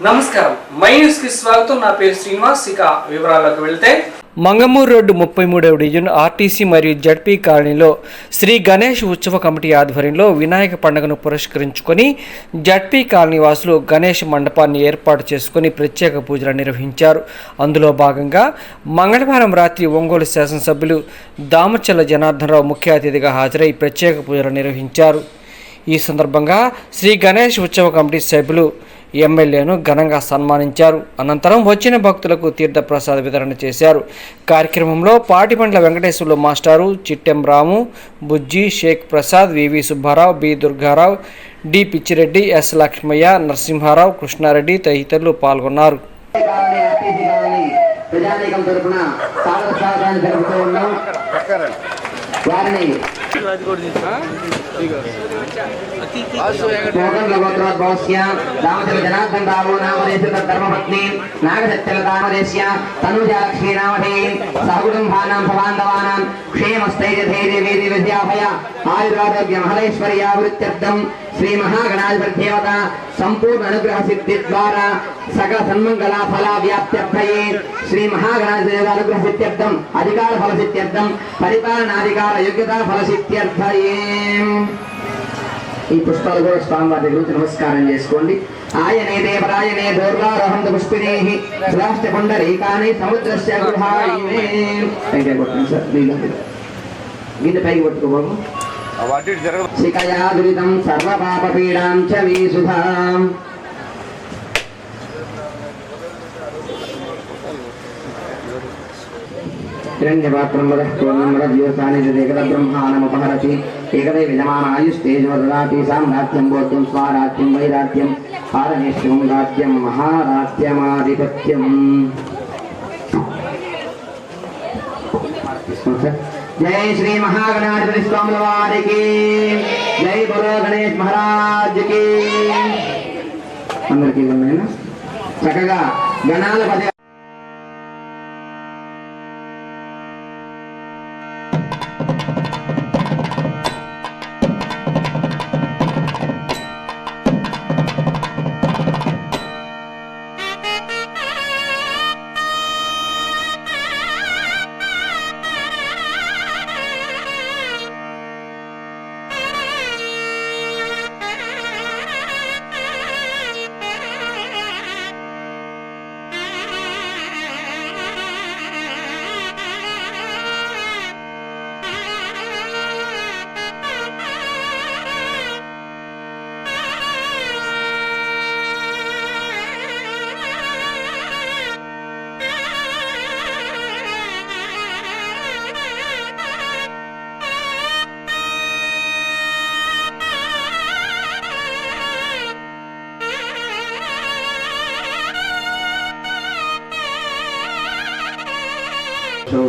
నమస్కారం, my news కి స్వాగతం. నా పేరు శ్రీనివాస్. ఇక వివరాల్లోకి వెళ్తే, మంగమూరు రోడ్డు 33వ డివిజన్ ఆర్టీసీ మరియు జడ్పీ కాలనీలో శ్రీ గణేష్ ఉత్సవ కమిటీ ఆధ్వర్యంలో వినాయక పండుగను పురస్కరించుకొని జడ్పీ కాలనీ వాసులు గణేష్ మండపాన్ని ఏర్పాటు చేసుకుని ప్రత్యేక పూజలు నిర్వహించారు. అందులో భాగంగా మంగళవారం రాత్రి ఒంగోలు శాసనసభ్యులు దామచల్ల జనార్దనరావు ముఖ్య అతిథిగా హాజరై ప్రత్యేక పూజలు నిర్వహించారు. ఈ సందర్భంగా శ్రీ గణేష్ ఉత్సవ కమిటీ సభ్యులు ఎమ్మెల్యేను ఘనంగా సన్మానించారు. అనంతరం వచ్చిన భక్తులకు తీర్థప్రసాద వితరణ చేశారు. కార్యక్రమంలో పాటిబండ్ల వెంకటేశ్వర్లు మాస్టారు, Chittem Ramu, Bujji, Shaik Prasad, V V Subbarao, B Durgarao, D Pichireddy, S Lakshmaiah, Narasimharao, Krishnareddy తదితరులు పాల్గొన్నారు. జనార్దనరావు నామదేశ ధర్మపత్ని నాగసత్యలతామదేశ్య తనుజాలక్ష్మీ నామధే సహకుటుంబానాం సబాంధవానాం క్షేమస్థైర్యధైర్యవేది విద్యాభయ ఆయురారోగ్య మహేశ్వర్యావృత్యర్థం శ్రీ మహాగణాధిపతిదేవత సంపూర్ణ అనుగ్రహ సిద్ధి ద్వారా సకల సన్మంగళ ఫల వ్యాప్త్యర్థయే శ్రీ మహాగణాధిపతి అనుగ్రహ సిద్ధ్యర్థం అధికార ఫల సిద్ధ్యర్థం పరిపాలనాధికార యోగ్యతా ఫల సిద్ధ్యర్థయే. ఈ పుష్పాలు కూడా స్వామివారి గురించి నమస్కారం చేసుకోండి. ఆయనే దేవరాయనే దూర్గారోహంత పుష్పిణే శ్రాష్ట పుండరీకాని సముద్రస్య గృహాయిమే. పైకి కొట్టండి సార్, గీత పైకి పట్టుకోబాబు. శిఖయా దురితం సర్వపాపపీడాం చ వీసుధాం. హిరణ్యపాత్రం వదః పూర్ణం వదవ్యూసాని జదేకద బ్రహ్మాణముపహరతి ఏకదే విజమానాయుస్తేజో దదాతి సామ్రాజ్యం బోధ్యం స్వారాజ్యం వైరాజ్యం పారమేశ్వరం రాజ్యం మహారాజ్యమాధిపత్యం. జై శ్రీ మహాగణాధిపతి స్వాముల వారికి జై, బోలో గణేష్ మహారాజ్ కి. అందరికీ చక్కగా గణాల పది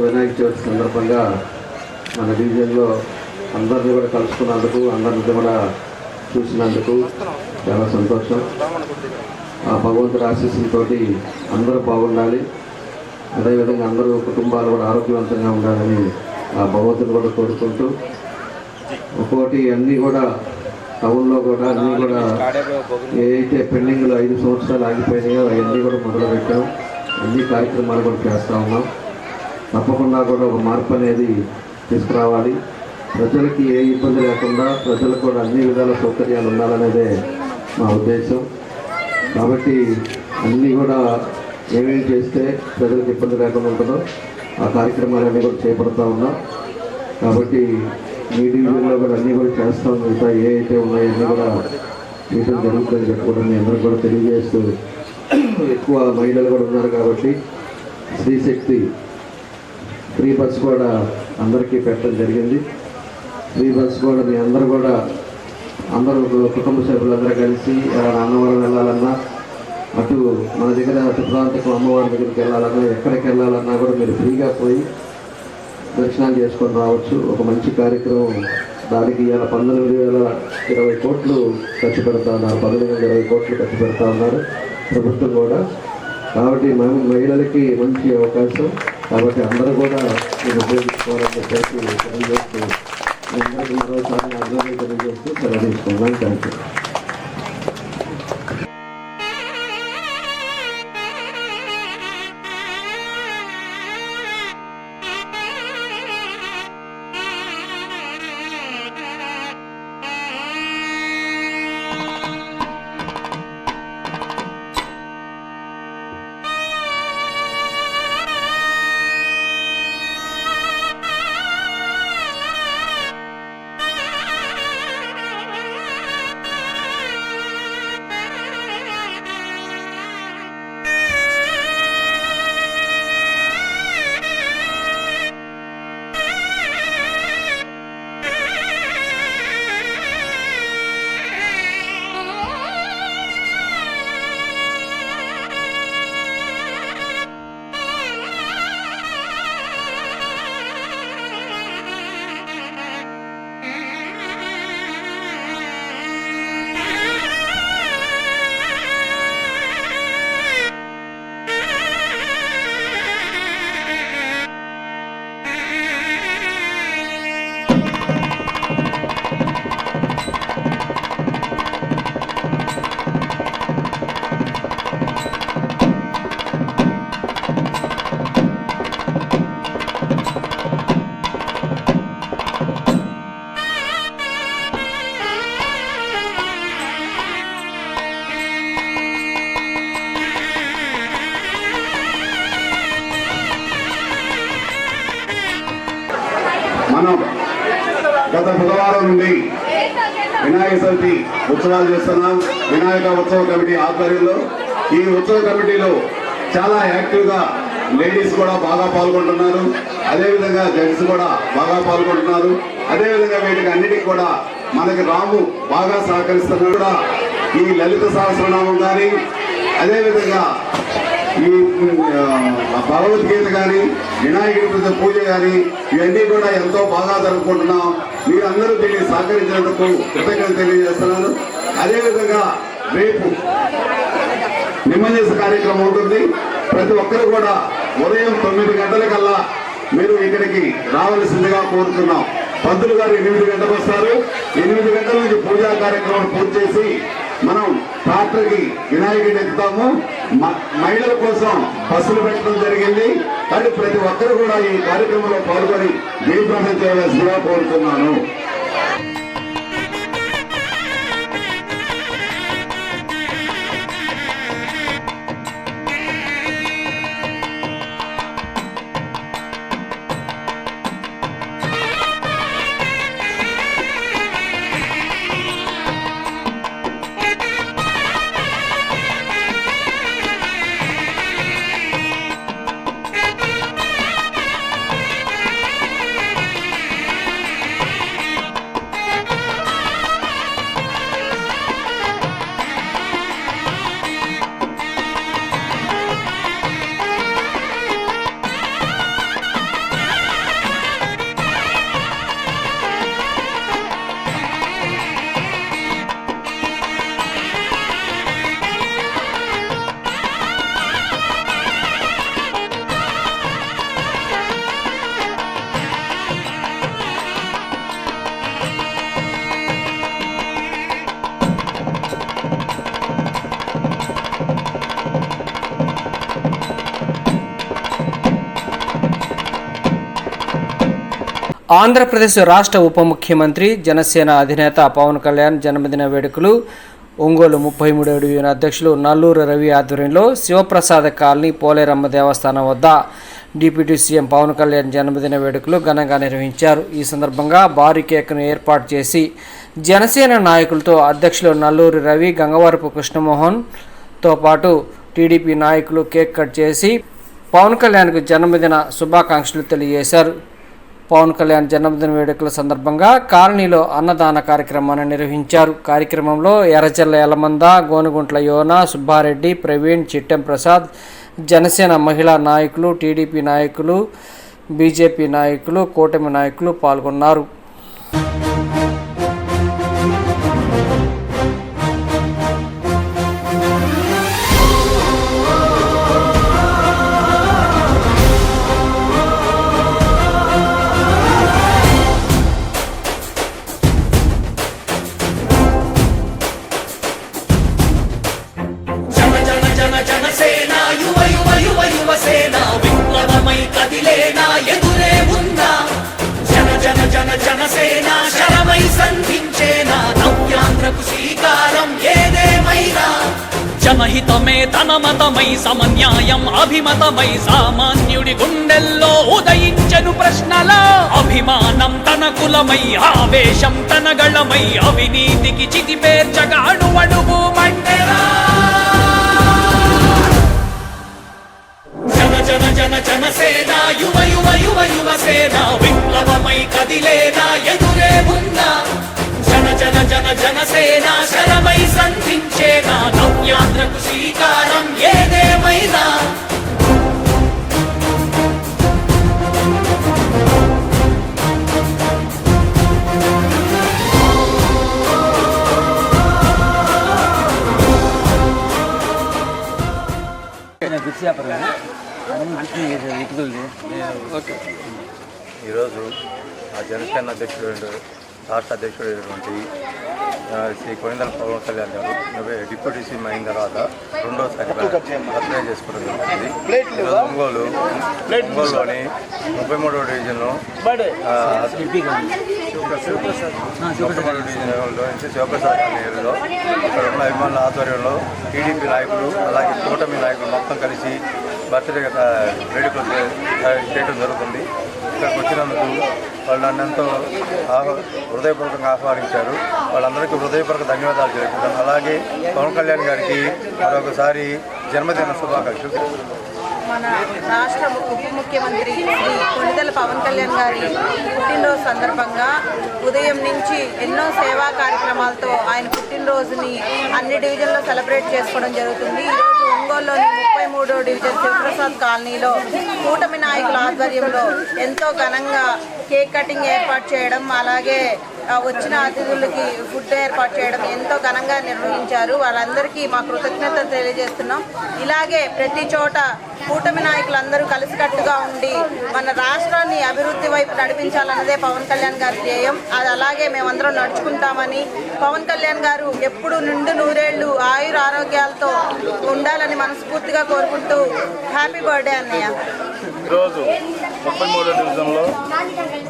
వినాయక చవితి సందర్భంగా మన డివిజన్లో అందరినీ కూడా కలుసుకున్నందుకు, అందరినీ కూడా చూసినందుకు చాలా సంతోషం. ఆ భగవంతుడి ఆశీస్సులతో అందరూ బాగుండాలి, అదేవిధంగా అందరూ కుటుంబాలు కూడా ఆరోగ్యవంతంగా ఉండాలని ఆ భగవంతుని కూడా కోరుకుంటూ, ఒక్కోటి అన్నీ కూడా టౌన్లో కూడా అన్నీ కూడా ఏదైతే పెండింగ్లో 5 సంవత్సరాలు ఆగిపోయినాయో అవన్నీ కూడా మొదలుపెట్టాం. అన్ని కార్యక్రమాలు కూడా చేస్తూ ఉన్నాం. తప్పకుండా కూడా ఒక మార్పు అనేది తీసుకురావాలి. ప్రజలకి ఏ ఇబ్బంది లేకుండా ప్రజలకు కూడా అన్ని విధాల సౌకర్యాలు ఉండాలనేదే మా ఉద్దేశం. కాబట్టి అన్నీ కూడా ఏమేమి చేస్తే ప్రజలకు ఇబ్బంది లేకుండా ఉంటుందో ఆ కార్యక్రమాలన్నీ కూడా చేపడుతూ ఉన్నాం. కాబట్టి మీ డివిజన్లో కూడా అన్నీ కూడా చేస్తాం. మిగతా ఏ అయితే ఉన్నాయో అన్నీ కూడా మీతో జరుగుతుంది చెప్పుకోవడం మీ అందరూ కూడా తెలియజేస్తూ, ఎక్కువ మహిళలు కూడా ఉన్నారు కాబట్టి స్త్రీశక్తి ఫ్రీ బస్ కూడా అందరికీ పెట్టడం జరిగింది. ఫ్రీ బస్ కూడా మీ అందరూ కూడా కుటుంబ సభ్యులందరూ కలిసి అన్నవరం వెళ్ళాలన్నా, అటు మన దగ్గర అటు ప్రాంతకు అమ్మవారి దగ్గరికి వెళ్ళాలన్నా, ఎక్కడికి వెళ్ళాలన్నా కూడా మీరు ఫ్రీగా పోయి దర్శనాలు చేసుకొని రావచ్చు. ఒక మంచి కార్యక్రమం. దానికి ఇలా 19,020 కోట్లు ఖర్చు పెడతా ఉన్నారు. 19,020 కోట్లు ఖర్చు పెడతా ఉన్నారు ప్రభుత్వం కూడా. కాబట్టి మహిళలకి మంచి అవకాశం. కాబట్టి అందరూ కూడా నేను ఉపయోగించుకోవాలని చెప్పేసి తెలియజేస్తూ అందరికీ మరోసారి అందరినీ తెలియజేస్తూ సెలవు తీసుకున్నాను. Thank you. మనం గత బుధవారం నుండి వినాయక చవితి ఉత్సవాలు చేస్తున్నాం. వినాయక ఉత్సవ కమిటీ ఆధ్వర్యంలో ఈ ఉత్సవ కమిటీలో చాలా యాక్టివ్గా లేడీస్ కూడా బాగా పాల్గొంటున్నారు. అదేవిధంగా జెంట్స్ కూడా బాగా పాల్గొంటున్నారు. అదేవిధంగా వీటికి అన్నిటికీ కూడా మనకి రాము బాగా సహకరిస్తున్నారు. కూడా ఈ లలిత సహస్రనామం కానీ అదేవిధంగా ఈ భగవద్గీత కానీ వినాయకుడి పూజ కానీ ఇవన్నీ కూడా ఎంతో బాగా జరుపుకుంటున్నాం. మీరందరూ దీన్ని సహకరించినందుకు కృతజ్ఞతలు తెలియజేస్తున్నాను. అదేవిధంగా రేపు నిమజ్జన కార్యక్రమం ఉంటుంది. ప్రతి ఒక్కరు కూడా ఉదయం 9 గంటలకల్లా మీరు ఇక్కడికి రావాల్సిందిగా కోరుతున్నాం. పంతులు గారు 8 గంటలకు వస్తారు. 8 గంటల నుంచి పూజా కార్యక్రమం పూర్తి చేసి మనం ట్రాక్టర్కి వినాయకుడిని ఎక్కుతాము. మహిళల కోసం బస్సులు పెట్టడం జరిగింది. కానీ ప్రతి ఒక్కరు కూడా ఈ కార్యక్రమంలో పాల్గొని జయప్రదం చేయవలసిందిగా కోరుతున్నాను. ఆంధ్రప్రదేశ్ రాష్ట్ర ఉప ముఖ్యమంత్రి జనసేన అధినేత పవన్ కళ్యాణ్ జన్మదిన వేడుకలు ఒంగోలు 33వ డివిజన్ అధ్యక్షులు నల్లూరు రవి ఆధ్వర్యంలో శివప్రసాద కాలనీ పోలేరమ్మ దేవస్థానం వద్ద డిప్యూటీ సీఎం పవన్ కళ్యాణ్ జన్మదిన వేడుకలు ఘనంగా నిర్వహించారు. ఈ సందర్భంగా భారీ కేక్ను ఏర్పాటు చేసి జనసేన నాయకులతో అధ్యక్షులు నల్లూరు రవి, గంగవరపు కృష్ణమోహన్తో పాటు టీడీపీ నాయకులు కేక్ కట్ చేసి పవన్ కళ్యాణ్కు జన్మదిన శుభాకాంక్షలు తెలియజేశారు. పవన్ కళ్యాణ్ జన్మదిన వేడుకల సందర్భంగా కాలనీలో అన్నదాన కార్యక్రమాన్ని నిర్వహించారు. కార్యక్రమంలో ఎర్రచెల్ల యలమంద, గోనుగుంట్ల యోన, సుబ్బారెడ్డి, ప్రవీణ్, చిట్టెం ప్రసాద్, జనసేన మహిళా నాయకులు, టీడీపీ నాయకులు, బీజేపీ నాయకులు, కూటమి నాయకులు పాల్గొన్నారు. జనహితమే తన మతమై సమన్యాయం అభిమతమై సామాన్యుడి గుండెల్లో ఉదయించెను ప్రశ్నల అభిమానం తన కులమై ఆవేశం తన గళమై అవినీతికి చితిపేర్చగా అణువణువు మంటెరా. జన జన జన జనసేన యువ యువ యువ యువసేన విప్లవమై కదిలేనా ఎదురే ఉందా. జన జన జన జనసేన శరమై సంధించేనా నవ్యాంధ్రకు శ్రీకారం ఏదేమైనా. ఈరోజు ఆ జనసేన అధ్యక్షుడు రాష్ట్ర అధ్యక్షుడైనటువంటి శ్రీ కొనిదెల పవన్ కళ్యాణ్ గారు డిప్యూటీ సీఎం అయిన తర్వాత రెండోసారి బర్త్డే చేసుకోవడం జరుగుతుంది. ఈరోజు ఒంగోలులోని 33వ డివిజన్లో 33వ డివిజన్లో శివప్రసాద్ కాలనీలో ఇక్కడ ఉన్న అభిమానుల ఆధ్వర్యంలో టీడీపీ నాయకులు అలాగే కూటమి నాయకులు మొత్తం కలిసి బర్త్డే వేడుకలు చేయడం జరుగుతుంది. ఇక్కడికి వచ్చినందుకు వాళ్ళు నన్ను ఎంతో హృదయపూర్వకంగా ఆహ్వానించారు. వాళ్ళందరికీ హృదయపూర్వక ధన్యవాదాలు తెలుపుతాను. అలాగే పవన్ కళ్యాణ్ గారికి మరొకసారి జన్మదిన శుభాకాంక్షలు. మన రాష్ట్ర ఉప ముఖ్యమంత్రి శ్రీ కొణిదెల పవన్ కళ్యాణ్ గారి పుట్టినరోజు సందర్భంగా ఉదయం నుంచి ఎన్నో సేవా కార్యక్రమాలతో ఆయన పుట్టినరోజుని అన్ని డివిజన్లో సెలబ్రేట్ చేసుకోవడం జరుగుతుంది. ఈరోజు ఒంగోలులోని 33వ డివిజన్ శివప్రసాద్ కాలనీలో కూటమి నాయకుల ఆధ్వర్యంలో ఎంతో ఘనంగా కేక్ కటింగ్ ఏర్పాటు చేయడం, అలాగే వచ్చిన అతిథులకి ఫుడ్ ఏర్పాటు చేయడం ఎంతో ఘనంగా నిర్వహించారు. వాళ్ళందరికీ మా కృతజ్ఞతలు తెలియజేస్తున్నాం. ఇలాగే ప్రతి చోట కూటమి నాయకులందరూ కలిసికట్టుగా ఉండి మన రాష్ట్రాన్ని అభివృద్ధి వైపు నడిపించాలన్నదే పవన్ కళ్యాణ్ గారి ధ్యేయం. అది అలాగే మేమందరం నడుచుకుంటామని, పవన్ కళ్యాణ్ గారు ఎప్పుడు నిండు నూరేళ్లు ఆయుర ఆరోగ్యాలతో ఉండాలని మనస్ఫూర్తిగా కోరుకుంటూ హ్యాపీ బర్త్డే అన్నయ్య. ఈరోజు 33వ డివిజన్లో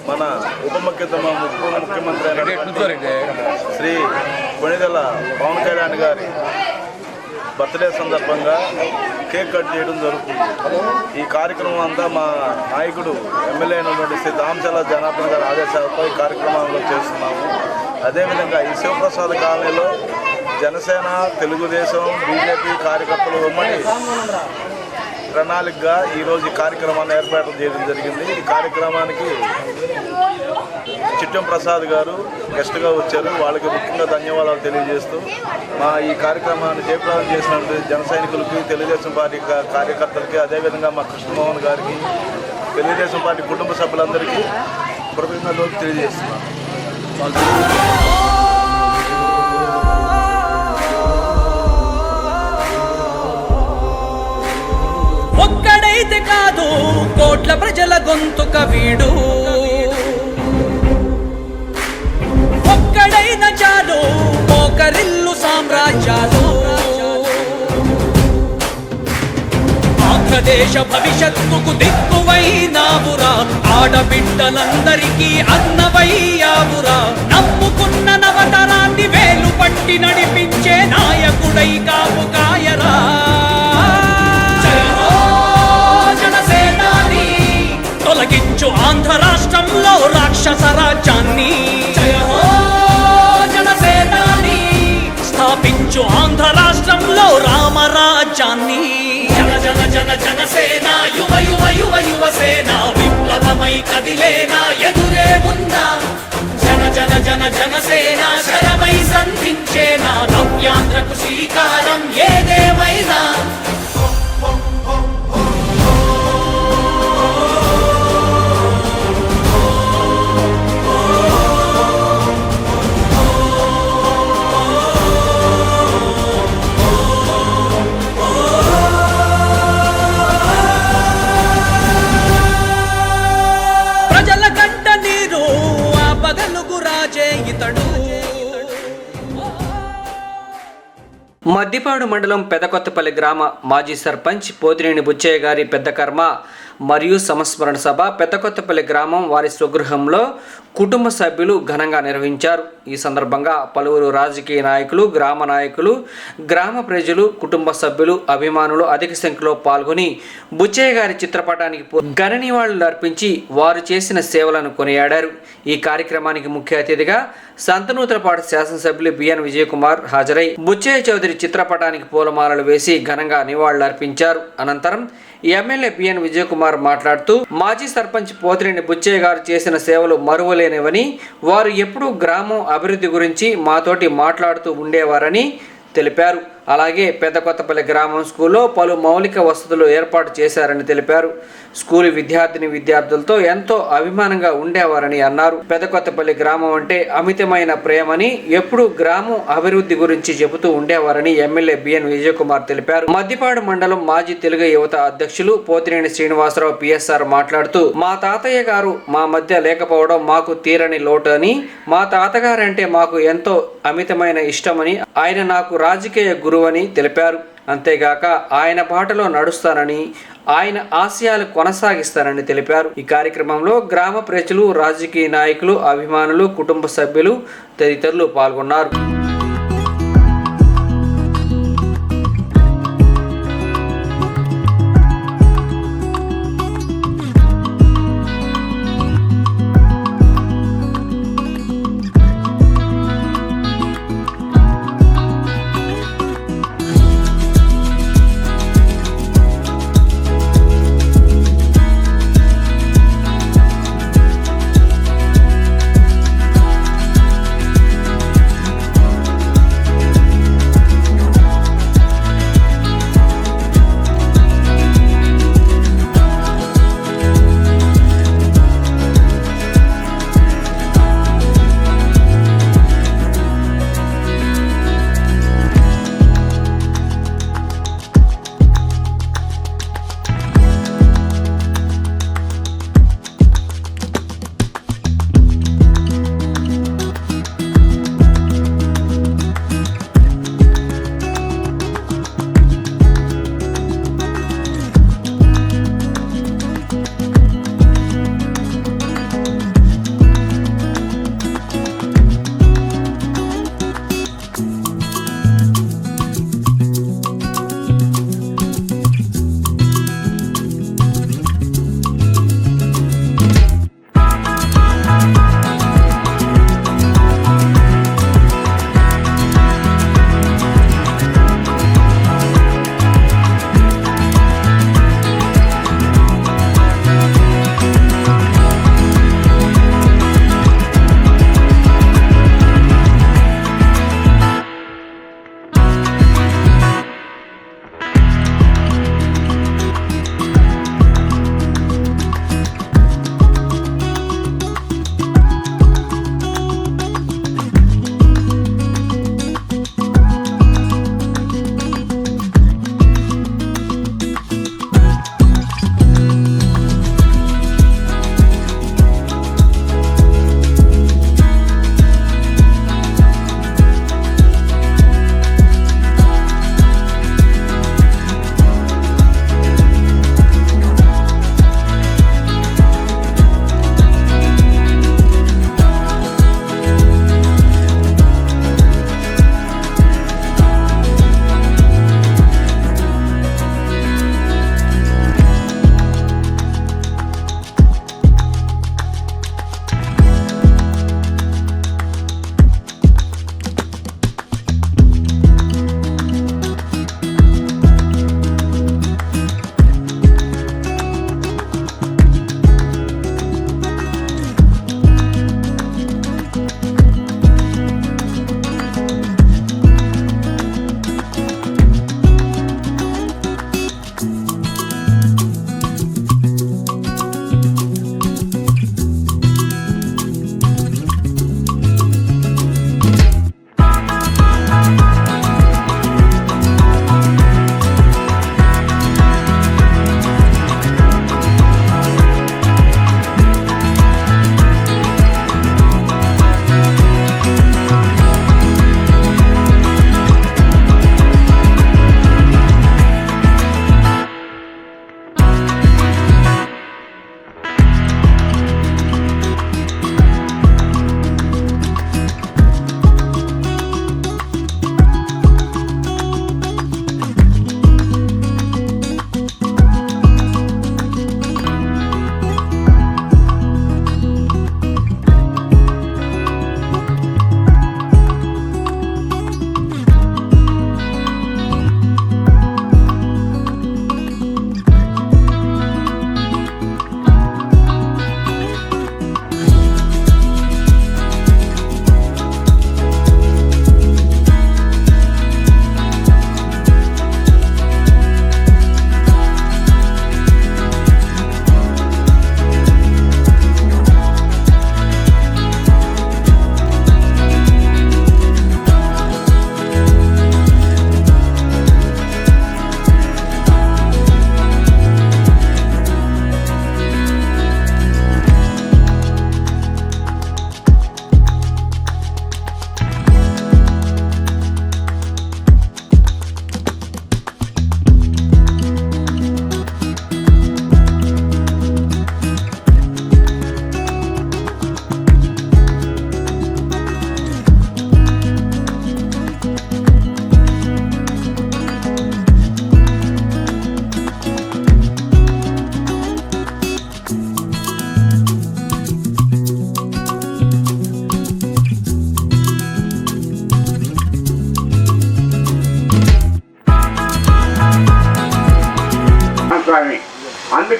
మన ఉప ముఖ్యమంత్రి శ్రీ కొణిదెల పవన్ కళ్యాణ్ గారి బర్త్డే సందర్భంగా కేక్ కట్ చేయడం జరుగుతుంది. ఈ కార్యక్రమం అంతా మా నాయకుడు ఎమ్మెల్యే అయినటువంటి శ్రీ దామచల జనార్దన్ గారి ఆదేశాలతో ఈ కార్యక్రమంలో చేస్తున్నాము. అదేవిధంగా ఈ శివప్రసాద్ కాలనీలో జనసేన, తెలుగుదేశం, బీజేపీ కార్యకర్తలు ఉమ్మడి ప్రణాళికగా ఈరోజు ఈ కార్యక్రమాన్ని ఏర్పాటు చేయడం జరిగింది. ఈ కార్యక్రమానికి చిట్టం ప్రసాద్ గారు గెస్ట్గా వచ్చారు. వాళ్ళకి ముఖ్యంగా ధన్యవాదాలు తెలియజేస్తూ మా ఈ కార్యక్రమాన్ని జయప్రదం చేసినటువంటి జన సైనికులకి, తెలుగుదేశం పార్టీ కార్యకర్తలకి, అదేవిధంగా మా కృష్ణమోహన్ గారికి, తెలుగుదేశం పార్టీ కుటుంబ సభ్యులందరికీ కృతజ్ఞతలు తెలియజేస్తున్నాను. ఒక్కడైతే కాదు కోట్ల ప్రజల గొంతుక వీడు, ఒక్కడైన చాలు మోకరిల్లు సామ్రాజ్యాలు. ఆంధ్రదేశ భవిష్యత్తుకు దిక్కువైనావురా, ఆడబిడ్డలందరికీ అన్నవయ్యావురా. నమ్ముకున్న నవతరాన్ని వేలు పట్టి నడిపించే నాయకుడై కాపు కాయరా. తొలగించు ఆంధ్ర రాష్ట్రంలో రాక్షస రాజ్యాన్ని, జయ హో జనసేనాని. స్థాపించు ఆంధ్ర రాష్ట్రంలో రామరాజ్యాన్ని. జన జన జన జనసేన, యువ యువ యువ యువసేన, విప్లవమై కదిలేనా ఎదురే ఉన్నా. జన జన జన జనసేన శరమై సంధించేనా, నవ్యాంధ్రకు శ్రీకారం ఏదేమైనా. మద్దిపాడు మండలం పెదకొత్తపల్లి గ్రామ మాజీ సర్పంచ్ పోతినేని బుచ్చయ్య గారి పెద్ద కర్మ మరియు సంస్మరణ సభ పెద్దకొత్తపల్లి గ్రామం వారి స్వగృహంలో కుటుంబ సభ్యులు ఘనంగా నిర్వహించారు. ఈ సందర్భంగా పలువురు రాజకీయ నాయకులు, గ్రామ నాయకులు, గ్రామ ప్రజలు, కుటుంబ సభ్యులు, అభిమానులు అధిక సంఖ్యలో పాల్గొని బుచ్చయ్య గారి చిత్రపటానికి ఘన నివాళులు అర్పించి వారు చేసిన సేవలను కొనియాడారు. ఈ కార్యక్రమానికి ముఖ్య అతిథిగా సంతనూతలపాడు శాసనసభ్యులు బిఎన్ విజయకుమార్ హాజరై బుచ్చయ్య చౌదరి చిత్రపటానికి పూలమాలలు వేసి ఘనంగా నివాళులు అర్పించారు. అనంతరం ఎమ్మెల్యే బిఎన్ విజయకుమార్ మాట్లాడుతూ మాజీ సర్పంచ్ పోతినేని బుచ్చయ్య గారు చేసిన సేవలు మరువలేనివని, వారు ఎప్పుడూ గ్రామం అభివృద్ధి గురించి మాతోటి మాట్లాడుతూ ఉండేవారని తెలిపారు. అలాగే పెద్దకొత్తపల్లి గ్రామం స్కూల్లో పలు మౌలిక వసతులు ఏర్పాటు చేశారని తెలిపారు. స్కూలు విద్యార్థులతో ఎంతో అభిమానంగా ఉండేవారని అన్నారు. పెద్దకొత్తపల్లి గ్రామం అంటే అమితమైన ప్రేమని, ఎప్పుడు గ్రామం అభివృద్ధి గురించి చెబుతూ ఉండేవారని ఎమ్మెల్యే బిఎన్ విజయకుమార్ తెలిపారు. మద్దిపాడు మండలం మాజీ తెలుగు యువత అధ్యక్షులు పోతినేని శ్రీనివాసరావు పిఎస్ఆర్ మాట్లాడుతూ, మా తాతయ్య గారు మా మధ్య లేకపోవడం మాకు తీరని లోటు అని, మా తాతగారంటే మాకు ఎంతో అమితమైన ఇష్టమని, ఆయన నాకు రాజకీయ గురువని తెలిపారు. అంతేగాక ఆయన బాటలో నడుస్తానని, ఆయన ఆశయాలు కొనసాగిస్తారని తెలిపారు. ఈ కార్యక్రమంలో గ్రామ ప్రజలు, రాజకీయ నాయకులు, అభిమానులు, కుటుంబ సభ్యులు తదితరులు పాల్గొన్నారు.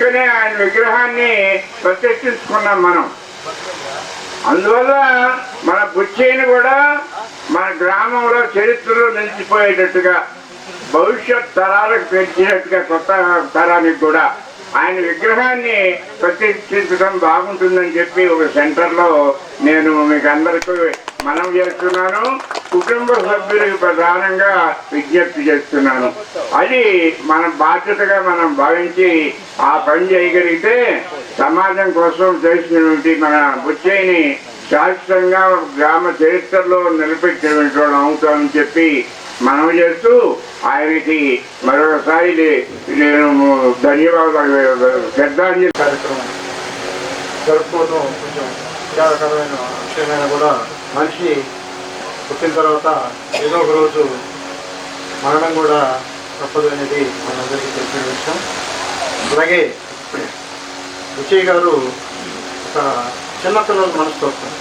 అందుకనే ఆయన విగ్రహాన్ని ప్రతిష్ఠించుకున్నాం మనం. అందువల్ల మన బుచ్చయ్యని కూడా మన గ్రామంలో చరిత్రలో నిలిచిపోయేటట్టుగా, భవిష్యత్ తరాలకు పెంచినట్టుగా కొత్త తరానికి కూడా ఆయన విగ్రహాన్ని ప్రతిష్ఠించడం బాగుంటుందని చెప్పి ఒక సెంటర్లో నేను మీకు అందరికీ మనం చేస్తున్నాను. కుటుంబ సభ్యులకు ప్రధానంగా విజ్ఞప్తి చేస్తున్నాను. అది మన బాధ్యతగా మనం భావించి ఆ పని చేయగలిగితే సమాజం కోసం చేసినటువంటి మన బుచ్చయ్యని శాశ్వతంగా గ్రామ చరిత్రలో నిలబెట్టేటువంటి వాళ్ళు అవుతామని చెప్పి మనం చేస్తూ ఆయనకి మరొకసారి నేను ధన్యవాదాలు శ్రద్ధాంజలి కార్యక్రమం జరుపుకోవడం కొంచెం విచారకరమైన విషయమైన కూడా మనిషి పుట్టిన తర్వాత ఏదో ఒక రోజు మరణం కూడా తప్పదు అనేది మనందరికీ తెలిసిన విషయం. అలాగే బుచ్చయ్య గారు ఒక చిన్నపిల్లల మనసుతో వస్తాడు,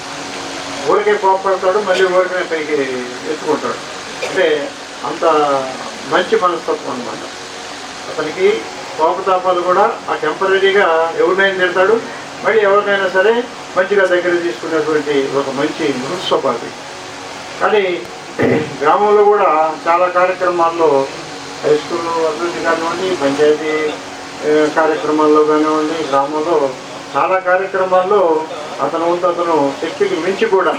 ఊరికే కోపడతాడు, మళ్ళీ ఊరికే పైకి ఎత్తుకుంటాడు. అంటే అంత మంచి మనస్తత్వం అన్నమాట అతనికి. కోపతాపాలు కూడా ఆ టెంపరీగా ఎవరినైనా తిడతాడు, మళ్ళీ ఎవరినైనా సరే మంచిగా దగ్గర తీసుకునేటువంటి ఒక మంచి మృత్స్వపాతి. కానీ గ్రామంలో కూడా చాలా కార్యక్రమాల్లో, హై స్కూల్ అభివృద్ధి కానివ్వండి, పంచాయతీ కార్యక్రమాల్లో కానివ్వండి, గ్రామంలో చాలా కార్యక్రమాల్లో అతను శక్తికి మించి కూడా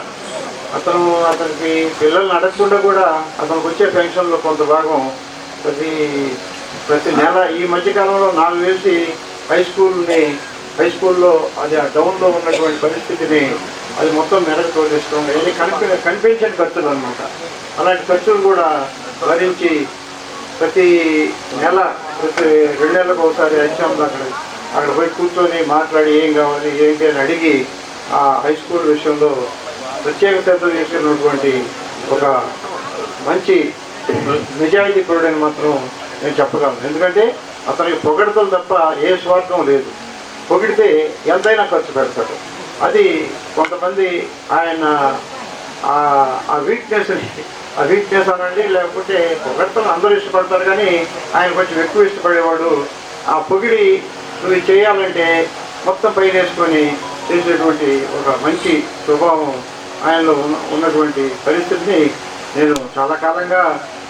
అతనికి పిల్లల్ని అడగకుండా కూడా అతనికి వచ్చే పెన్షన్లో కొంత భాగం ప్రతి నెల ఈ మధ్యకాలంలో 4 వేసి హై స్కూల్లో అది ఆ టౌన్లో ఉన్నటువంటి పరిస్థితిని అది మొత్తం మెరకు తోలిస్తాం. ఇది కనిపించని ఖర్చులు అనమాట. అలాంటి ఖర్చులు కూడా భరించి ప్రతి 2 నెలలకు ఒకసారి ఎగ్జామ్లో అక్కడ పోయి కూర్చొని మాట్లాడి ఏం కావాలి ఏంటి అని అడిగి ఆ హై స్కూల్ విషయంలో ప్రత్యేక శ్రద్ధ తీసుకున్నటువంటి ఒక మంచి నిజాయితీ పరుడని మాత్రం నేను చెప్పగలను. ఎందుకంటే అతనికి పొగడతలు తప్ప ఏ స్వార్థం లేదు. పొగిడితే ఎంతైనా ఖర్చు పెడతాడు. అది కొంతమంది ఆయన ఆ వీక్నెస్ అనండి, లేకపోతే పొగడతలు అందరూ ఇష్టపడతారు, కానీ ఆయన కొంచెం ఎక్కువ ఇష్టపడేవాడు. ఆ పొగిడి నువ్వు చేయాలంటే మొత్తం పైన వేసుకొని చేసేటువంటి ఒక మంచి స్వభావం ఆయనలో ఉన్నటువంటి పరిస్థితిని నేను చాలా కాలంగా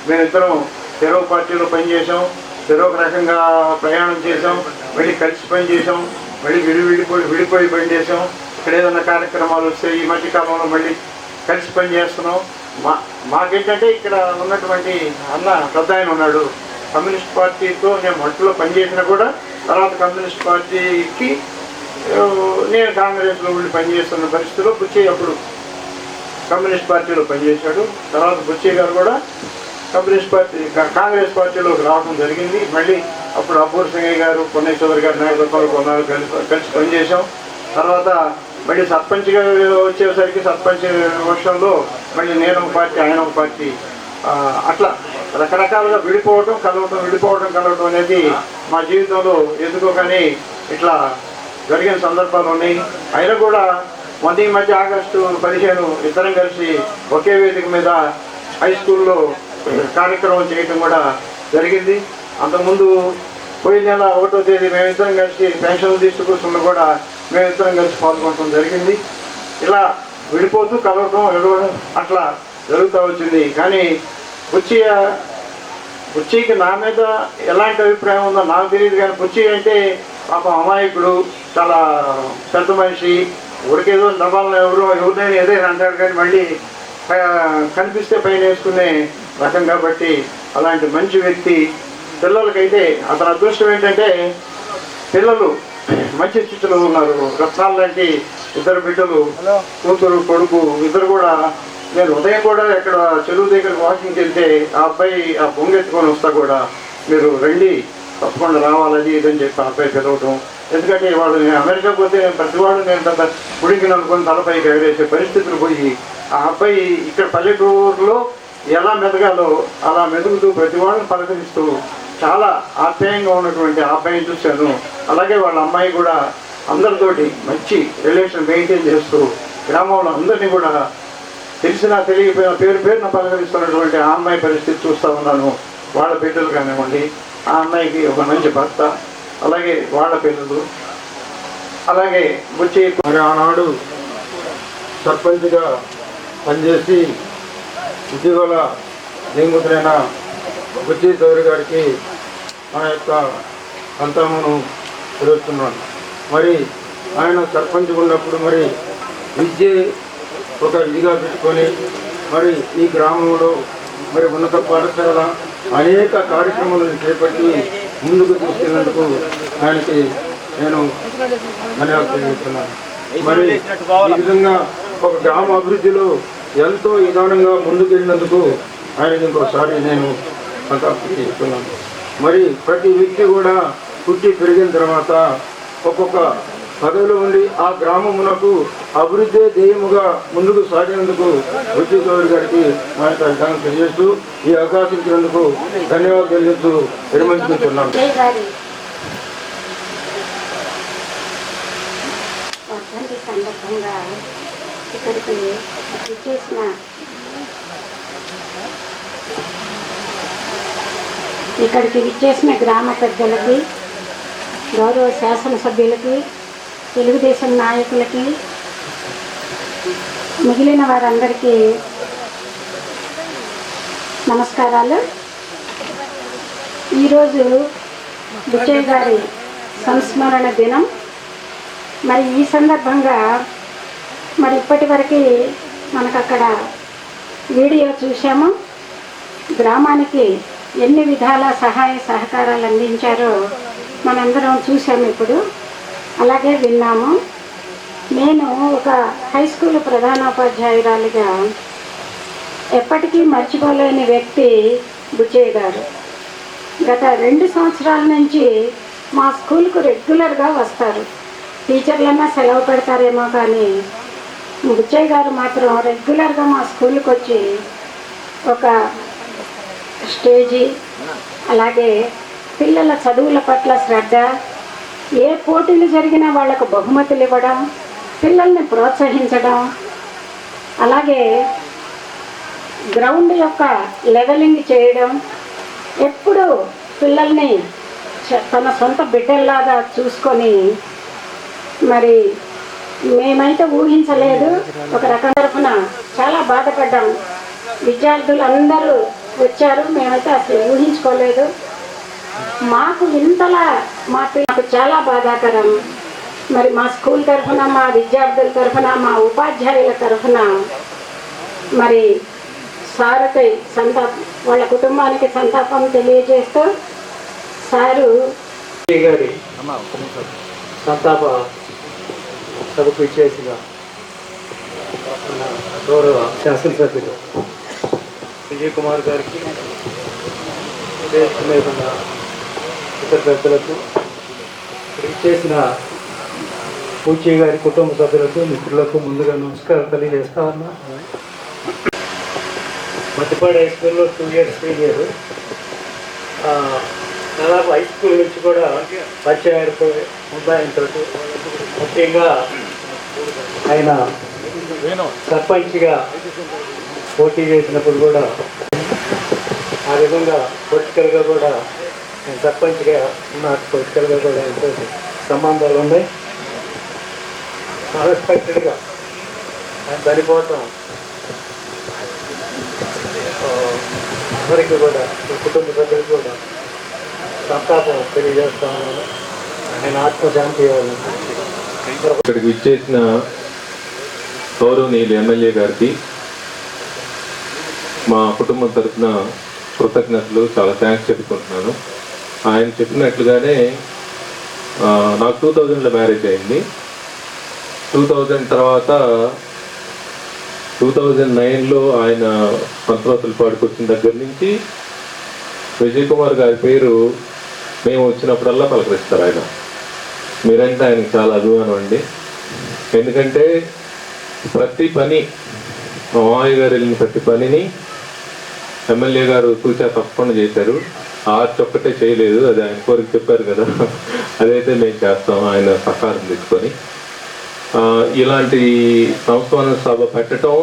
మేమిద్దరం తెరవ పార్టీలో పనిచేసాం, తెరవ రకంగా ప్రయాణం చేసాం, మళ్ళీ కలిసి పనిచేసాం, మళ్ళీ విడిపోయి పనిచేసాం. ఇక్కడ ఏదైనా కార్యక్రమాలు వస్తే ఈ మధ్యకాలంలో మళ్ళీ కలిసి పనిచేస్తున్నాం. మాకేంటంటే ఇక్కడ ఉన్నటువంటి అన్న పెద్ద ఆయన ఉన్నాడు, కమ్యూనిస్ట్ పార్టీతో నేను మొదట్లో పనిచేసినా కూడా తర్వాత కమ్యూనిస్ట్ పార్టీకి నేను కాంగ్రెస్లో ఉండి పనిచేస్తున్న పరిస్థితిలో బుచ్చయ్య అప్పుడు కమ్యూనిస్ట్ పార్టీలో పనిచేశాడు. తర్వాత బుచ్చయ్య గారు కూడా కాంగ్రెస్ పార్టీలోకి రావడం జరిగింది. మళ్ళీ అప్పుడు అబ్బూర్ సింగయ్య గారు, పొన్నయ్య చౌదరి గారి నాయకత్వంలో కొన్నారు, కలిసి పనిచేసాం. తర్వాత మళ్ళీ సర్పంచ్గా వచ్చేసరికి సర్పంచ్ వర్షంలో మళ్ళీ నేను ఒక పార్టీ, ఆయన ఒక పార్టీ, అట్లా రకరకాలుగా కలవటం అనేది మా జీవితంలో ఎందుకో కానీ ఇట్లా జరిగిన సందర్భాలు ఉన్నాయి. అయినా కూడా ఈ మధ్య ఆగస్టు 15 ఇద్దరం కలిసి ఒకే వేదిక మీద హై స్కూల్లో కార్యక్రమం చేయటం కూడా జరిగింది. అంతకుముందు పోయిన నెల 1వ తేదీ మేమిద్దరం కలిసి పెన్షన్లు తీసుకొస్తున్నా కూడా మేమిద్దరం కలిసి పాల్గొనడం జరిగింది. ఇలా విడిపోతూ కలవటం అట్లా జరుగుతూ వచ్చింది. కానీ బుచ్చయ్యకి నా మీద ఎలాంటి అభిప్రాయం ఉందో నాకు తెలియదు. కానీ బుచ్చయ్య అంటే పాపం అమాయకుడు, చాలా పెద్ద మనిషి, ఉడికేదో దబాలను ఎవరినైనా ఏదైనా అంటాడు, కానీ మళ్ళీ కనిపిస్తే పైన వేసుకునే రకం. కాబట్టి అలాంటి మంచి వ్యక్తి. పిల్లలకైతే అతని అదృష్టం ఏంటంటే పిల్లలు మంచి స్థితిలో ఉన్నారు. రత్నాలు లాంటి 2 బిడ్డలు, కూతురు కొడుకు ఇద్దరు కూడా. నేను ఉదయం కూడా ఎక్కడ చెరువు దగ్గర వాకింగ్కి వెళ్తే ఆ అబ్బాయి ఆ బొంగెత్తుకొని వస్తా కూడా మీరు రండి తప్పకుండా రావాలని ఇదని చెప్పి ఆ అబ్బాయి పిలవటం. ఎందుకంటే వాడు నేను అమెరికా పోతే ప్రతివాడు నేను పెద్ద గుడికి అనుకుని తలపైకి ఎగరేసే పరిస్థితులు పోయి ఆ అబ్బాయి ఇక్కడ పల్లెటూరులో ఎలా మెదగాలో అలా మెదుగుతూ ప్రతివాడిని పలకరిస్తూ చాలా ఆప్యాయంగా ఉన్నటువంటి ఆ అబ్బాయిని చూశాను. అలాగే వాళ్ళ అమ్మాయి కూడా అందరితోటి మంచి రిలేషన్ మెయింటైన్ చేస్తూ గ్రామంలో అందరినీ కూడా తెలిసినా తెలియకపోయినా పేరున పలకరిస్తున్నటువంటి ఆ అమ్మాయి పరిస్థితి చూస్తూ ఉన్నాను. వాళ్ళ బిడ్డలు కానివ్వండి, ఆ అమ్మాయికి ఒక మంచి భర్త, అలాగే వాళ్ళ పిల్లలు, అలాగే బుచ్చి మరి ఆనాడు సర్పంచ్గా పనిచేసి ఇటీవల దిగుతులైన బుచ్చి చౌదరి గారికి నా యొక్క సంతానమును తెలుస్తున్నాను. మరి ఆయన సర్పంచ్ ఉన్నప్పుడు మరి విద్య ఒక ఇదిగా పెట్టుకొని మరి ఈ గ్రామంలో మరి ఉన్నత పాఠశాల అనేక కార్యక్రమాలను చేపట్టి ముందుకు తీసుకెళ్ళినందుకు ఆయనకి నేను ధన్యవాదాలు తెలియజేస్తున్నాను. మరి ఈ విధంగా ఒక గ్రామ అభివృద్ధిలో ఎంతో విధానంగా ముందుకెళ్ళినందుకు ఆయనకి ఇంకోసారి నేను సంతృప్తి చేస్తున్నాను. మరి ప్రతి వ్యక్తి కూడా పుట్టి పెరిగిన తర్వాత ఒక్కొక్క పదవిలో ఉండి ఆ గ్రామమునకు అభివృద్ధి ధ్యేయముగా ముందుకు సాగినందుకు బుచ్చి చౌదరి గారికి నా యొక్క విధానం తెలియజేస్తూ ఈ అవకాశం ఇచ్చినందుకు ధన్యవాదాలు తెలియజేస్తూ విరమించుకుంటున్నాను. సందర్భంగా ఇక్కడికి విచ్చేసిన గ్రామ పెద్దలకి, గౌరవ శాసనసభ్యులకి, తెలుగుదేశం నాయకులకి, మిగిలిన వారందరికీ నమస్కారాలు. ఈరోజు బుచ్చయ్య గారి సంస్మరణ దినం. మరి ఈ సందర్భంగా మరి ఇప్పటి వరకు మనకు అక్కడ వీడియో చూసాము. గ్రామానికి ఎన్ని విధాల సహాయ సహకారాలు అందించారో మనందరం చూసాము, ఇప్పుడు అలాగే విన్నాము. నేను ఒక హై స్కూల్ ప్రధానోపాధ్యాయురాలిగా ఎప్పటికీ మర్చిపోలేని వ్యక్తి బుచ్చయ్య గారు. గత 2 సంవత్సరాల నుంచి మా స్కూల్కు రెగ్యులర్గా వస్తారు. టీచర్లన్నా సెలవు పెడతారేమో కానీ బుచ్చయ్య గారు మాత్రం రెగ్యులర్గా మా స్కూల్కి వచ్చి ఒక స్టేజీ, అలాగే పిల్లల చదువుల పట్ల శ్రద్ధ, ఏ పోటీలు జరిగినా వాళ్లకు బహుమతులు ఇవ్వడం, పిల్లల్ని ప్రోత్సహించడం, అలాగే గ్రౌండ్ యొక్క లెవెలింగ్ చేయడం, ఎప్పుడూ పిల్లల్ని తన సొంత బిడ్డల్లాగా చూసుకొని మరి మేమైతే ఊహించలేదు. ఒక రకం తరఫున చాలా బాధపడ్డాం. విద్యార్థులు అందరూ వచ్చారు, మేమైతే అసలు ఊహించుకోలేదు. మాకు ఇంతలా మా పిల్లలకు చాలా బాధాకరం. మరి మా స్కూల్ తరఫున, మా విద్యార్థుల తరఫున, మా ఉపాధ్యాయుల తరఫున మరి సారుకై వాళ్ళ కుటుంబానికి సంతాపం తెలియజేస్తూ సారు గారి సంతాప సభకు ఇచ్చేసిన గౌరవ శాసనసభ్యులు విజయ్ కుమార్ గారికి, లేకుండా ఇతర పెద్దలకు, ఇచ్చేసిన బుచ్చయ్య గారి కుటుంబ సభ్యులకు, మిత్రులకు ముందుగా నమస్కారం తెలియజేస్తా ఉన్నా. మట్టిపాడు హై స్కూల్లో 2 years సీనియర్. దాదాపు హై స్కూల్ నుంచి కూడా పరిచయం ఏర్పడి ముందాయంతో ముఖ్యంగా ఆయన సర్పంచ్గా పోటీ చేసినప్పుడు కూడా ఆ విధంగా పొలిటికల్గా కూడా సర్పంచ్గా నాకు పొలిటికల్గా కూడా ఎంతో సంబంధాలు ఉన్నాయి. అన్ఎక్స్పెక్టెడ్గా ఆయన చనిపోవటం అందరికీ కూడా కుటుంబ సభ్యులకు కూడా సంతాపం తెలియజేస్తా ఉన్నాను. ఆయన ఆత్మశాంతి ఇక్కడికి విచ్చేసిన గౌరవనీయులు ఎమ్మెల్యే గారికి మా కుటుంబం తరఫున కృతజ్ఞతలు, చాలా థ్యాంక్స్ చెప్పుకుంటున్నాను. ఆయన చెప్పినట్లుగానే నాకు 2000లో మ్యారేజ్ అయింది. 2000 తర్వాత 2009లో ఆయన పంతరోతులపాడుకు వచ్చిన దగ్గర నుంచి విజయ్ కుమార్ గారి పేరు మేము వచ్చినప్పుడల్లా పలకరిస్తారు. ఆయన మీరంటే ఆయనకు చాలా అభిమానం అండి. ఎందుకంటే ప్రతి పని, మా మామయ్య గారు వెళ్ళిన ప్రతి పనిని ఎమ్మెల్యే గారు చూసా తప్పకుండా చేశారు. ఆర్చ్ ఒక్కటే చేయలేదు, అది ఆయన కోరిక చెప్పారు కదా, అదైతే మేము చేస్తాం ఆయన సహకారం తీసుకొని. ఇలాంటి సంస్మరణ సభ పెట్టడం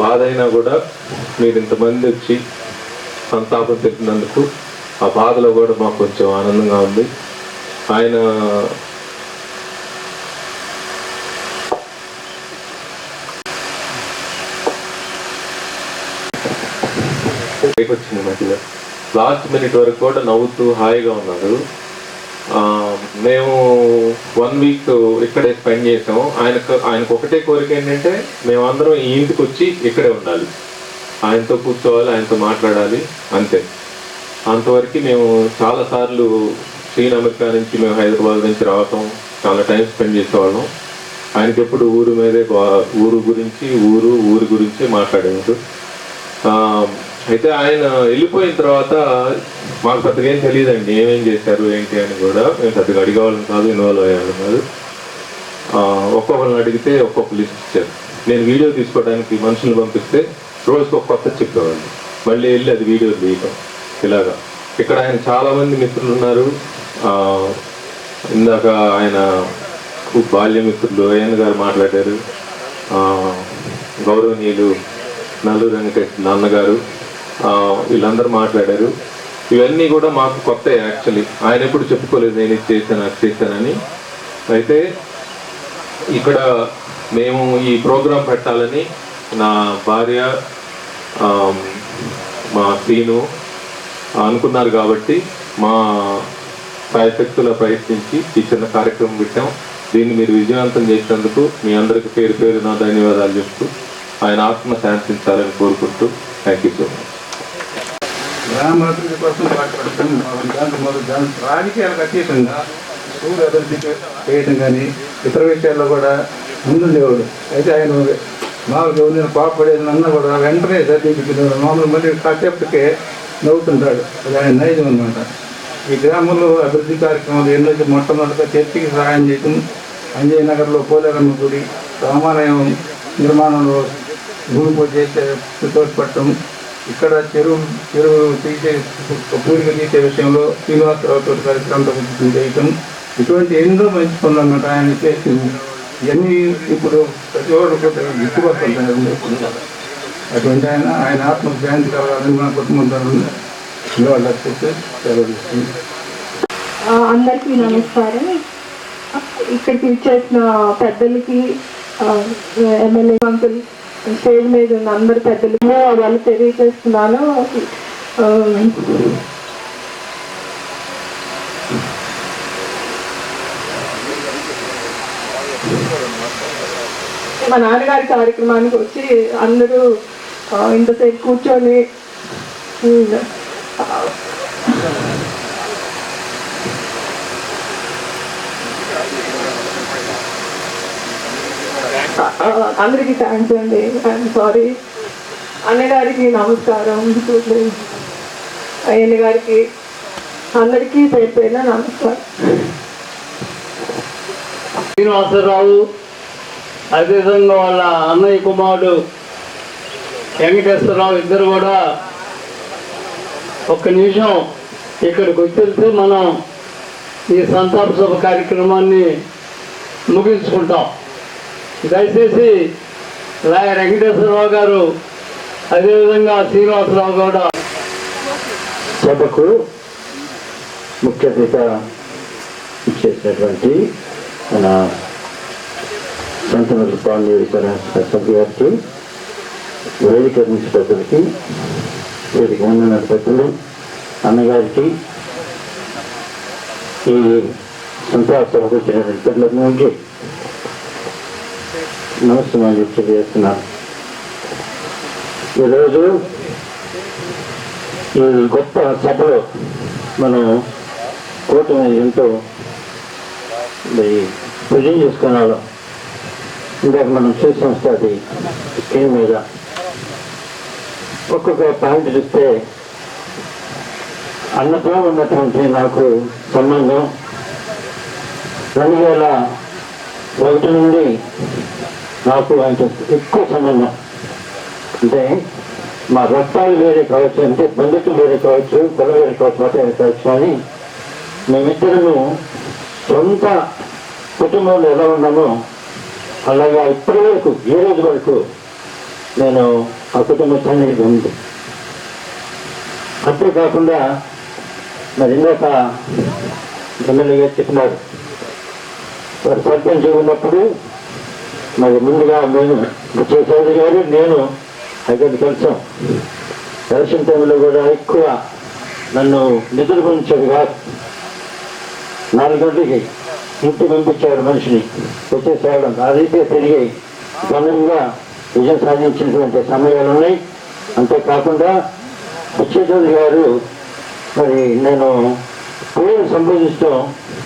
బాధ అయినా కూడా మీరు ఇంతమంది వచ్చి సంతాపం తెలిపినందుకు ఆ బాధలో కూడా మాకు కొంచెం ఆనందంగా ఉంది. ఆయన వచ్చింది మధ్యలో లాస్ట్ మినిట్ వరకు కూడా నవ్వుతూ హాయిగా ఉన్నారు. మేము 1 వీక్ ఇక్కడే స్పెండ్ చేసాం. ఆయనకు ఒకటే కోరిక ఏంటంటే మేమందరం ఈ ఇంటికి వచ్చి ఇక్కడే ఉండాలి, ఆయనతో కూర్చోవాలి, ఆయనతో మాట్లాడాలి, అంతే. అంతవరకు మేము చాలాసార్లు శ్రీనగర్ నుంచి మేము హైదరాబాద్ నుంచి రావటం, చాలా టైం స్పెండ్ చేసేవాళ్ళం. ఆయనకి ఎప్పుడు ఊరు మీదే, ఊరు గురించి మాట్లాడేవారు. అయితే ఆయన వెళ్ళిపోయిన తర్వాత మాకు పెద్దగా ఏం తెలియదండి ఏమేం చేశారు ఏంటి అని కూడా. మేము పెద్దగా అడిగేవాళ్ళం కాదు, ఇన్వాల్వ్ అయ్యేవాళ్ళం కాదు. ఒక్కొక్కరిని అడిగితే ఒక్కొక్క లిస్ట్ ఇచ్చారు. నేను వీడియో తీసుకోవడానికి మనుషులు పంపిస్తే రోజుకి ఒక కొత్త చెప్పేవాళ్ళు, మళ్ళీ వెళ్ళి అది వీడియో తీయటం. ఇలాగా ఇక్కడ ఆయన చాలామంది మిత్రులు ఉన్నారు. ఇందాక ఆయన బాల్యమిత్రులు అయ్యన్న గారు మాట్లాడారు, గౌరవనీయులు నల్లూరు వెంకటేష్ నాన్నగారు, వీళ్ళందరూ మాట్లాడారు. ఇవన్నీ కూడా మాకు కొత్త. యాక్చువల్లీ ఆయన ఎప్పుడు చెప్పుకోలేదు నేను ఇది చేశాను అది చేశానని. అయితే ఇక్కడ మేము ఈ ప్రోగ్రాం పెట్టాలని నా భార్య మా సీను అనుకున్నారు కాబట్టి మా సాయశక్తుల ప్రయత్నించి ఈ చిన్న కార్యక్రమం పెట్టాం. దీన్ని మీరు విజయవంతం చేసినందుకు మీ అందరికీ పేరు పేరు నా ధన్యవాదాలు చెప్తూ ఆయన ఆత్మ శాంతించాలని కోరుకుంటూ థ్యాంక్ యూ సో మచ్. గ్రామాభివృద్ధి కోసం రాజకీయాలకు అతీతంగా స్కూల్ అభివృద్ధి చేయడం కానీ ఇతర విషయాల్లో కూడా ముందుండేవాడు. అయితే ఆయన మామూలుగా నేను పాపడేది అన్న కూడా వెంటనే చదివించిన మామూలు మళ్ళీ కాసేపటికే నవ్వుతుంటాడు. అది ఆయన నైజం అనమాట. ఈ గ్రామంలో అభివృద్ధి కార్యక్రమాలు ఎన్నో మొట్టమొదటిగా చర్చికి సహాయం చేయడం, అంజయ్ నగర్లో పోలేరమ్మ గుడి రామాలయం నిర్మాణంలో భూమి పూజ చేసే తోడ్పడటం, ఇక్కడ చెరువు తీసే పూడిక తీసే విషయంలో శ్రీనివాసరావుతో కార్యక్రమం చేయటం, ఇటువంటి ఎన్నో మంచి పనులు అన్నమాట ఆయన చేసింది. ఇవన్నీ ఇప్పుడు ప్రతి ఒక్కరు గుర్తుపడుతుంటారు. అటువంటి ఆయన ఆత్మకు శాంతి కలగాలని మన కుటుంబం తరఫున సెలవుస్తుంది. అందరికీ నమస్కారం. ఇక్కడికి ఇచ్చేసిన పెద్దలకి, ఎమ్మెల్యే అంకుల్, స్టేజ్ మీద ఉన్న అందరి పెద్దలకి వాళ్ళు తెలియజేస్తున్నాను. మా నాన్నగారి కార్యక్రమానికి వచ్చి అందరూ ఇంతసేపు కూర్చొని అందరికీ థ్యాంక్స్ అండి. I'm sorry. అన్నగారికి నమస్కారం, అయ్యన్న గారికి అందరికీ పేరు పేరున నమస్కారం. శ్రీనివాసరావు అదేవిధంగా వాళ్ళ అన్నయ్య కుమారుడు వెంకటేశ్వరరావు ఇద్దరు కూడా ఒక్క నిమిషం ఇక్కడికి వచ్చి మనం ఈ సంతాప సభ కార్యక్రమాన్ని ముగించుకుంటాం. దయచేసి లాయర్ వెంకటేశ్వరరావు గారు అదేవిధంగా శ్రీనివాసరావు కూడా సభకు ముఖ్య అతిథిగా ఇచ్చేసినటువంటి మన సంతనూరు పాండ్య సభ్యు గారికి, వేదిక నుంచి పెద్దలకి, వేదిక ఉన్న పెద్దలు, అన్నగారికి, ఈ సంతాప సభకు వచ్చినటువంటి పెద్దలందరికీ నమస్కారం తెలియజేస్తున్నాను. ఈరోజు ఈ గొప్ప సభలో మనం కూటమి ఎంతో విజయం చేసుకున్నాడు. ఇందాక మనం చూసిన అది స్క్రీన్ మీద ఒక్కొక్క పాయింట్ చూస్తే అన్నతో ఉన్నటువంటి నాకు సంబంధం 2001 నుండి నాకు ఆయనతో ఎక్కువ సంబంధం. అంటే మా రక్తాలు వేరే కావచ్చు, అంటే బంధువులు వేరే కావచ్చు, కుల వేరే కావచ్చు, మాట కావచ్చు, అని మేమిద్దరము సొంత కుటుంబంలో ఎలా ఉన్నామో అలాగా ఇప్పటి వరకు, ఈ రోజు వరకు నేను ఆ కుటుంబ సన్నిధి ఉంది. అంతేకాకుండా మరి ఇందాక ఎమ్మెల్యే గారు చెప్పినారు. వారు సర్పంచ్ ఉన్నప్పుడు మరి ముందుగా మేము చౌదరి గారు నేను అక్కడికి కలిసాం. ఎలక్షన్ టైంలో కూడా ఎక్కువ నన్ను నిద్రపోయించాడు కాదు. 4 గంటలకి ఇంటికి పంపించాడు మనిషిని, వచ్చేసేవడం. అదైతే తిరిగి ఘనంగా విజయం సాధించినటువంటి సమయాలు ఉన్నాయి. అంతేకాకుండా చౌదరి గారు మరి నేను పేరు సంబోధించడం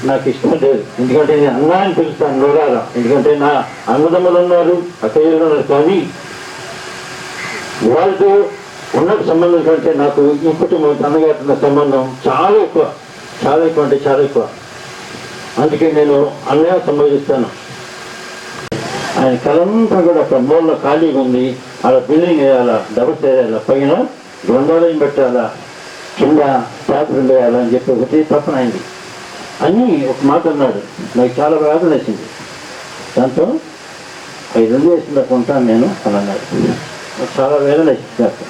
నాకు ఇష్టం లేదు. ఎందుకంటే నేను అన్నా అని పిలుస్తాను నోరారా. ఎందుకంటే నా అన్నదమ్ములు ఉన్నారు, అక్కయ్యలు ఉన్నారు. కానీ వాళ్ళతో ఉన్న సంబంధం కంటే నాకు ఈ కుటుంబం అన్నగారున్న సంబంధం చాలా ఎక్కువ అంటే చాలా ఎక్కువ. అందుకే నేను అన్నయ్య సంబోధిస్తాను. ఆయన కలంతా కూడా ఒక మూల ఖాళీగా ఉంది. అలా బిల్డింగ్ వేయాలా, డబుల్స్ వేయాలా, పైన గ్రంథాలయం పెట్టాలా, కింద చేపలు వేయాలని చెప్పి ఒకటి తప్పన అయింది అని ఒక మాట అన్నాడు. నాకు చాలా బాధ నచ్చింది. దాంతో 5 వేసినట్టు ఉంటాను నేను అని అన్నాడు. నాకు చాలా వేదన నచ్చింది.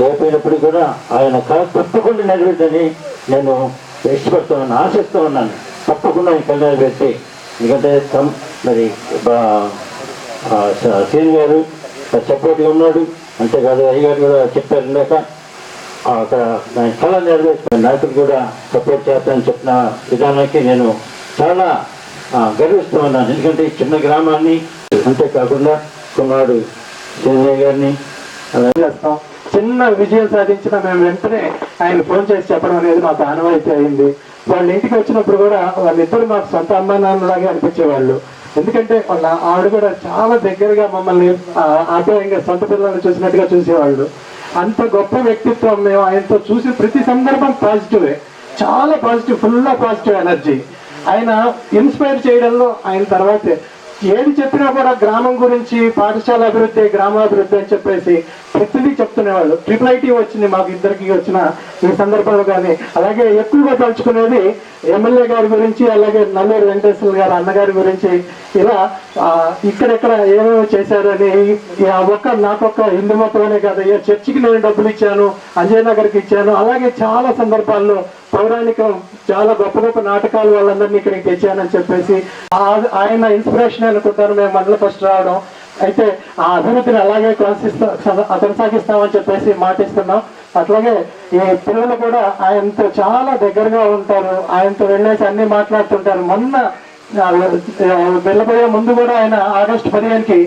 లేకపోయినప్పుడు కూడా ఆయన కళ తప్పకుండా నెరవేర్చని నేను ఇష్టపడుతూ ఉన్నాను, ఆశిస్తూ ఉన్నాను. తప్పకుండా ఆయన కళ నెరవేర్చి, ఎందుకంటే మరి సీన్ గారు సపోర్ట్గా ఉన్నాడు. అంతేకాదు అయ్యగారు కూడా చెప్పారు ఇందాక అక్కడ ఆయన కళ నెరవేర్చిన నాయకులు కూడా సపోర్ట్ చేస్తానని చెప్పిన విధానానికి నేను చాలా గర్విస్తూ ఉన్నాను. ఎందుకంటే ఈ చిన్న గ్రామాన్ని, అంతేకాకుండా కుమారుడు సీనయ్య గారిని అలా చేస్తాం. చిన్న విజయం సాధించిన మేము వెంటనే ఆయన ఫోన్ చేసి చెప్పడం అనేది మాకు ఆనవాయితీ అయింది. వాళ్ళ ఇంటికి వచ్చినప్పుడు కూడా వాళ్ళిద్దరు మాకు సొంత అమ్మా నాన్నలాగే అనిపించేవాళ్ళు. ఎందుకంటే వాళ్ళ ఆవిడ కూడా చాలా దగ్గరగా మమ్మల్ని ఆప్యాయంగా సొంత పిల్లల్ని చూసినట్టుగా చూసేవాళ్ళు. అంత గొప్ప వ్యక్తిత్వం మేము ఆయనతో చూసిన ప్రతి సందర్భం పాజిటివే, చాలా పాజిటివ్, ఫుల్ పాజిటివ్ ఎనర్జీ. ఆయన ఇన్స్పైర్ చేయడంలో ఆయన తర్వాతే ఏది చెప్పినా కూడా గ్రామం గురించి, పాఠశాల అభివృద్ధి, గ్రామాభివృద్ధి అని చెప్పేసి ప్రతిదీ చెప్తునేవాళ్ళు. IIIT వచ్చింది మాకు ఇద్దరికి వచ్చిన ఈ సందర్భంలో. కానీ అలాగే ఎక్కువగా తలుచుకునేది ఎమ్మెల్యే గారి గురించి, అలాగే నల్లూరు వెంకటేశ్వర గారు అన్నగారి గురించి. ఇలా ఇక్కడెక్కడ ఏమేమి చేశారని నాకొక్క హిందూ మతమనే కాదు, చర్చికి నేను డబ్బులు ఇచ్చాను, అంజయ్ నగర్కి ఇచ్చాను. అలాగే చాలా సందర్భాల్లో పౌరాణికం, చాలా గొప్ప గొప్ప నాటకాలు వాళ్ళందరినీ ఇక్కడికి తెచ్చానని చెప్పేసి ఆయన ఇన్స్పిరేషన్ అనుకుంటాను మేము మండల ఫస్ట్ రావడం. అయితే ఆ అభివృద్ధిని అలాగే కొనసాగిస్తామని చెప్పేసి మాటిస్తున్నాం. అట్లాగే ఈ పిల్లలు కూడా ఆయనతో చాలా దగ్గరగా ఉంటారు, ఆయనతో వెళ్ళేసి అన్ని మాట్లాడుతుంటారు. మొన్న వెళ్ళబోయే ముందు కూడా ఆయన ఆగస్టు 15కి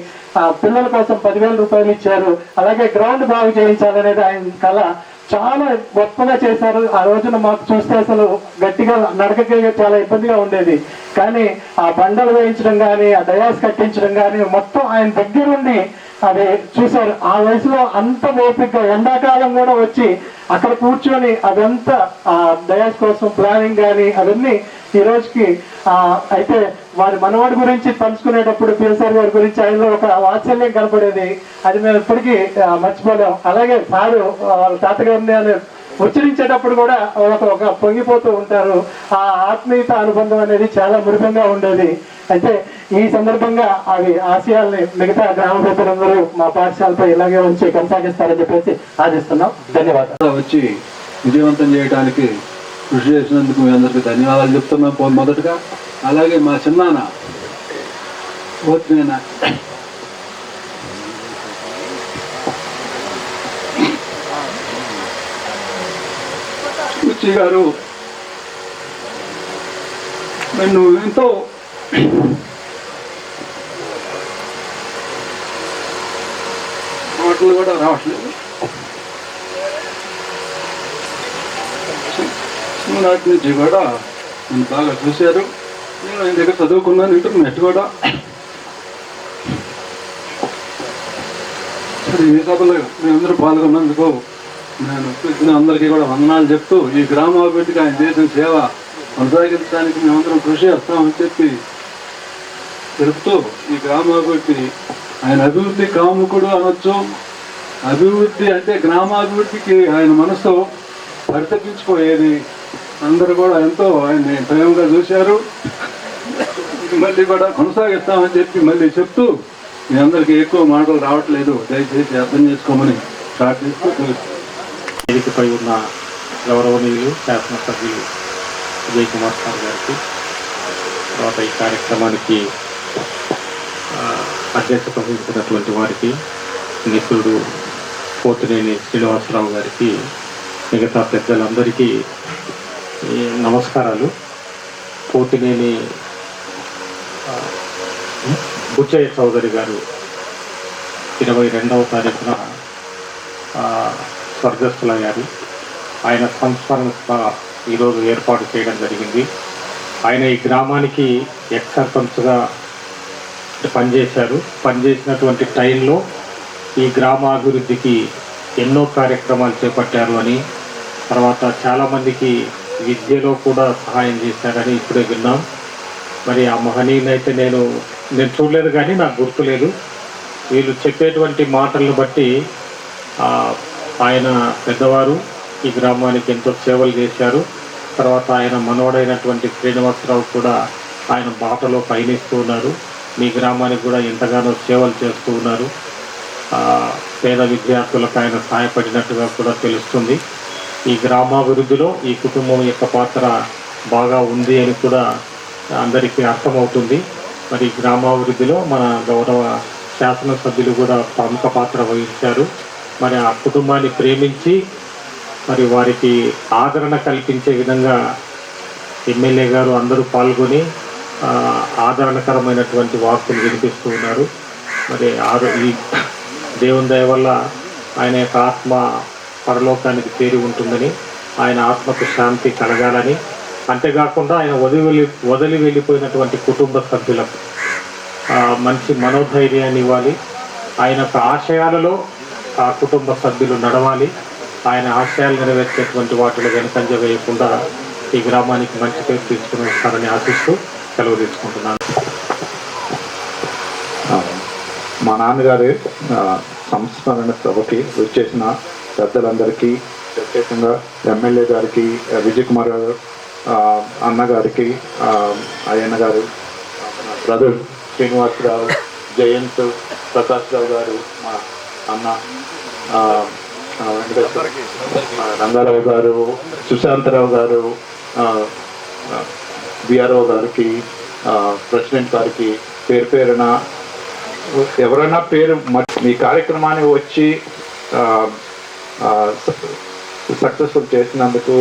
పిల్లల కోసం 10,000 రూపాయలు ఇచ్చారు. అలాగే గ్రౌండ్ బాగు చేయించాలనేది ఆయన కళ. చాలా గొప్పగా చేశారు. ఆ రోజున మాకు చూస్తే అసలు గట్టిగా నడకగా చాలా ఇబ్బందిగా ఉండేది. కానీ ఆ బండలు వేయించడం కానీ, ఆ డయాస్ కట్టించడం కానీ మొత్తం ఆయన దగ్గరుండి అది చూశారు. ఆ వయసులో అంత ఓపికగా ఎండాకాలం కూడా వచ్చి అక్కడ కూర్చొని అదంతా ఆ డయాస్ కోసం ప్లానింగ్ కానీ అవన్నీ ఈ రోజుకి. అయితే వారి మనవాడి గురించి పంచుకునేటప్పుడు పిఎస్ఆర్ గారి గురించి ఆయనలో ఒక వాత్సల్యం కనపడేది. అది మేము ఇప్పటికీ మర్చిపోలేం. అలాగే సారు వాళ్ళ తాతగారిని అని ఉచ్చరించేటప్పుడు కూడా ఒక పొంగిపోతూ ఉంటారు. ఆ ఆత్మీయత అనుబంధం అనేది చాలా మృగంగా ఉండేది. అయితే ఈ సందర్భంగా అవి ఆశయాల్ని మిగతా గ్రామ ప్రజలందరూ మా పాఠశాలపై ఇలాగే ఉంచి కొనసాగిస్తారని చెప్పేసి ఆశిస్తున్నాం. ధన్యవాదాలు. వచ్చి విజయవంతం చేయడానికి కృషి చేసినందుకు మీ అందరికీ ధన్యవాదాలు చెప్తున్నాం మొదటగా. అలాగే మా చిన్నాన్న పోతినేనా బుచ్చి గారు నన్ను ఎంతో మాటలు కూడా రావట్లేదు. చిన్ననాటి నుంచి కూడా నన్ను బాగా చూశారు. నేను ఆయన దగ్గర చదువుకున్నాను, ఇంటర్నెట్ కూడా. ఈ సభలో మేమందరూ పాల్గొన్నందుకు నేను పిలిచిన అందరికీ కూడా వందనాలు చెప్తూ, ఈ గ్రామాభివృద్ధికి ఆయన చేసిన సేవ కొనసాగించడానికి మేమందరం కృషి చేస్తామని చెప్పి తెలుపుతూ, ఈ గ్రామాభివృద్ధి ఆయన అభివృద్ధి కాముకుడు అనొచ్చు. అభివృద్ధి అంటే గ్రామాభివృద్ధికి ఆయన మనసు పరితపించిపోయేది. అందరూ కూడా ఎంతో ఆయన్ని ప్రేమగా చూశారు. మళ్ళీ కూడా కొనసాగిస్తామని చెప్పి మళ్ళీ చెప్తూ, మీ అందరికీ ఎక్కువ మాటలు రావట్లేదు, దయచేసి అర్థం చేసుకోమని ప్రార్థిస్తూ వేదికపై ఉన్న గౌరవనీయులు, శాసనసభ్యులు విజయ్ కుమార్ సార్ గారికి, తర్వాత ఈ కార్యక్రమానికి అధ్యక్షత వహించినటువంటి వారికి, మిత్రుడు పోతినేని శ్రీనివాసరావు గారికి, మిగతా పెద్దలందరికీ నమస్కారాలు. పోతినేని బుచ్చయ్య చౌదరి గారు 22వ తారీఖున స్వర్గస్థులయ్యారు. ఆయన సంస్మరణ సభ ఈరోజు ఏర్పాటు చేయడం జరిగింది. ఆయన ఈ గ్రామానికి ఎక్స్ సర్పంచ్గా పనిచేసినటువంటి టైంలో ఈ గ్రామాభివృద్ధికి ఎన్నో కార్యక్రమాలు చేపట్టారు అని, తర్వాత చాలామందికి విద్యలో కూడా సహాయం చేశారని ఇప్పుడే విన్నాం. మరి ఆ మహనీయునైతే నేను చూడలేదు కానీ నాకు గుర్తులేదు. వీళ్ళు చెప్పేటువంటి మాటలను బట్టి ఆయన పెద్దవారు, ఈ గ్రామానికి ఎంతో సేవలు చేశారు. తర్వాత ఆయన మనవడైనటువంటి శ్రీనివాసరావు కూడా ఆయన బాటలో పయనిస్తూ ఉన్నారు. మీ గ్రామానికి కూడా ఎంతగానో సేవలు చేస్తూ ఉన్నారు. పేద విద్యార్థులకు ఆయన సహాయపడినట్టుగా కూడా తెలుస్తుంది. ఈ గ్రామాభివృద్ధిలో ఈ కుటుంబం యొక్క పాత్ర బాగా ఉంది అని కూడా అందరికీ అర్థమవుతుంది. మరి గ్రామాభివృద్ధిలో మన గౌరవ శాసనసభ్యులు కూడా ప్రముఖ పాత్ర వహించారు. మరి ఆ కుటుంబాన్ని ప్రేమించి మరి వారికి ఆదరణ కల్పించే విధంగా ఎమ్మెల్యే గారు అందరూ పాల్గొని ఆదరణకరమైనటువంటి వార్తలు వినిపిస్తూ ఉన్నారు. మరి ఈ దేవుని దయ వల్ల ఆయన యొక్క ఆత్మ పరలోకానికి చేరి ఉంటుందని, ఆయన ఆత్మకు శాంతి కలగాలని, అంతేకాకుండా ఆయన వదిలి వెళ్ళిపోయినటువంటి కుటుంబ సభ్యులకు మంచి మనోధైర్యాన్ని ఇవ్వాలి. ఆయన యొక్క ఆశయాలలో ఆ కుటుంబ సభ్యులు నడవాలి. ఆయన ఆశయాలు నెరవేర్చేటువంటి వాటిలో వెనుకంజ వేయకుండా ఈ గ్రామానికి మంచి పేరు తీసుకుని వస్తారని ఆశిస్తూ సెలవు తీసుకుంటున్నాను. మా నాన్నగారి సంస్మరణ సభకి వచ్చేసిన పెద్దలందరికీ, ప్రత్యేకంగా ఎమ్మెల్యే గారికి, విజయ్ కుమార్ గారు అన్నగారికి, అయ్యన్న గారు, బ్రదర్ శ్రీనివాసరావు, జయంత్, ప్రకాష్ రావు గారు, మా అన్న వెంకటేశ్వర, రంగారావు గారు, సుశాంతరావు గారు, బిఆర్ఓ గారికి, ప్రెసిడెంట్ గారికి పేరు పేరున ఎవరైనా పేరు మీ కార్యక్రమాన్ని వచ్చి సక్సెస్ఫుల్ చేసినందుకు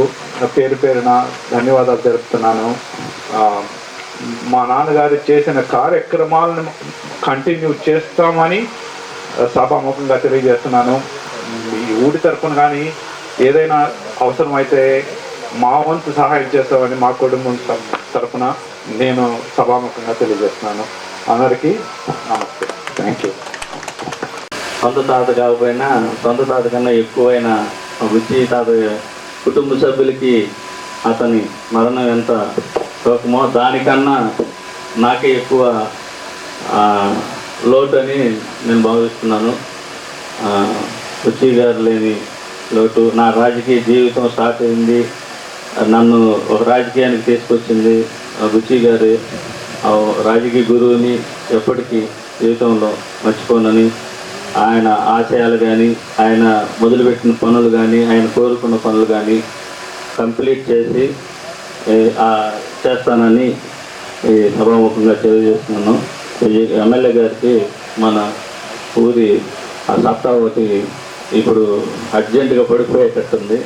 పేరు పేరున ధన్యవాదాలు తెలుపుతున్నాను. మా నాన్నగారు చేసిన కార్యక్రమాలను కంటిన్యూ చేస్తామని సభాముఖంగా తెలియజేస్తున్నాను. ఈ ఊరి తరఫున కానీ ఏదైనా అవసరమైతే మా వంతు సహాయం చేస్తామని మా కుటుంబం తరఫున నేను సభాముఖంగా తెలియజేస్తున్నాను. అందరికీ నమస్తే. Thank you. సొంత తాత కాకపోయినా సొంత తాత కన్నా ఎక్కువైన బుచ్చి తాత కుటుంబ సభ్యులకి అతని మరణం ఎంత శోకమో దానికన్నా నాకే ఎక్కువ లోటు అని నేను భావిస్తున్నాను. బుచ్చి గారు లేని లోటు. నా రాజకీయ జీవితం స్టార్ట్ అయింది, నన్ను ఒక రాజకీయానికి తీసుకొచ్చింది బుచ్చి గారు. రాజకీయ గురువుని ఎప్పటికీ జీవితంలో మర్చిపోనని, ఆయన ఆశయాలు కానీ, ఆయన మొదలుపెట్టిన పనులు కానీ, ఆయన కోరుకున్న పనులు కానీ కంప్లీట్ చేసి చేస్తానని ఈ సభాముఖంగా తెలియజేస్తున్నాను. ఎమ్మెల్యే గారికి మన ఊరి ఆ సత్తా ఒకటి ఇప్పుడు అర్జెంటుగా పడిపోయేటట్టుంది.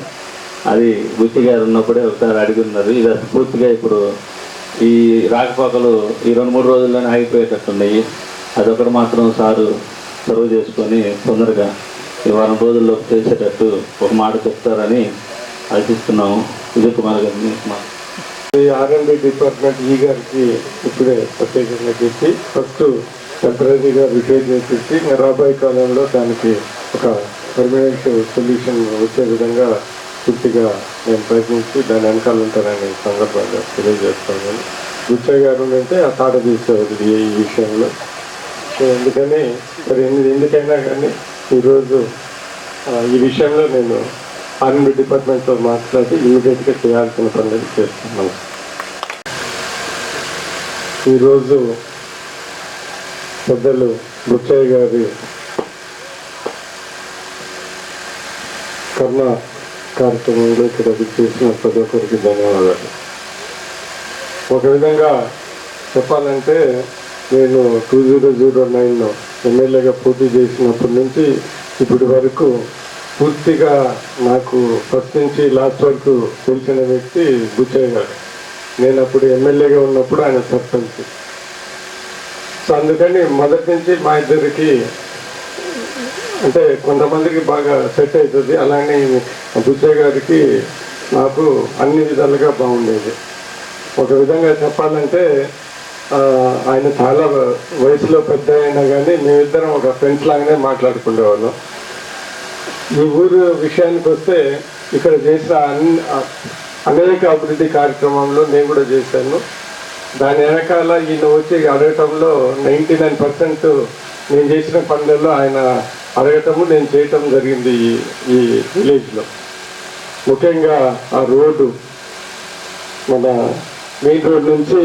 అది బుచ్చి గారు ఉన్నప్పుడే ఒకసారి అడిగిన్నారు. ఇది పూర్తిగా ఇప్పుడు ఈ రాకపోకలు ఈ 2-3 రోజుల్లోనే ఆగిపోయేటట్టున్నాయి. అదొకటి మాత్రం సారు సర్వ్ చేసుకొని తొందరగా ఈ 1 రోజుల్లో చేసేటట్టు ఒక మాట చెప్తారని ఆశిస్తున్నాము. విజయ్ కుమార్ గారిని R&D డిపార్ట్మెంట్ ఈ గారికి ఇప్పుడే ప్రత్యేకంగా చెప్పి ఫస్ట్ టెంపరీగా రిపేర్ చేసేసి రాబోయే కాలంలో దానికి ఒక పర్మనెంట్ సొల్యూషన్ వచ్చే విధంగా పూర్తిగా నేను ప్రయత్నించి దాని వెనకాల ఉంటానని సందర్భంగా తెలియజేస్తాను. బుచ్చయ్య గారు అంటే ఆ తాట తీసేవాడు ఈ విషయంలో. సో అందుకని మరి ఎందుకైనా కానీ ఈరోజు ఈ విషయంలో నేను R&D డిపార్ట్మెంట్తో మాట్లాడి ఇమీడియట్గా చేయాల్సిన పనులు చేస్తున్నాను. ఈరోజు పెద్దలు బుచ్చయ్య గారి కర్ణ కార్యక్రమంలో ఇక్కడ చేసిన ప్రతి ఒక్కరికి ధన్యవాదాలు. ఒక విధంగా చెప్పాలంటే నేను 2009లో ఎమ్మెల్యేగా పోటీ చేసినప్పటి నుంచి ఇప్పటి వరకు పూర్తిగా నాకు ఫస్ట్ నుంచి లాస్ట్ వరకు తెలిసిన వ్యక్తి బుచ్చయ్య గారు. నేను అప్పుడు ఎమ్మెల్యేగా ఉన్నప్పుడు ఆయన సర్పంచ్. సో అందుకని మొదటి నుంచి మా ఇద్దరికి అంటే కొంతమందికి బాగా సెట్ అవుతుంది. అలానే బుచ్చయ్య గారికి నాకు అన్ని విధాలుగా బాగుండేది. ఒక విధంగా చెప్పాలంటే ఆయన చాలా వయసులో పెద్ద అయినా కానీ మేమిద్దరం ఒక ఫ్రెండ్స్ లాగానే మాట్లాడుకునేవాళ్ళం. ఈ ఊరు విషయానికి వస్తే ఇక్కడ చేసిన అనేక అభివృద్ధి కార్యక్రమంలో నేను కూడా చేశాను. దాని వెనకాల ఈయన వచ్చి అడగటంలో 99% నేను చేసిన పనులలో ఆయన అడగటము నేను చేయటం జరిగింది ఈ విలేజ్లో. ముఖ్యంగా ఆ రోడ్డు మన మెయిన్ రోడ్ నుంచి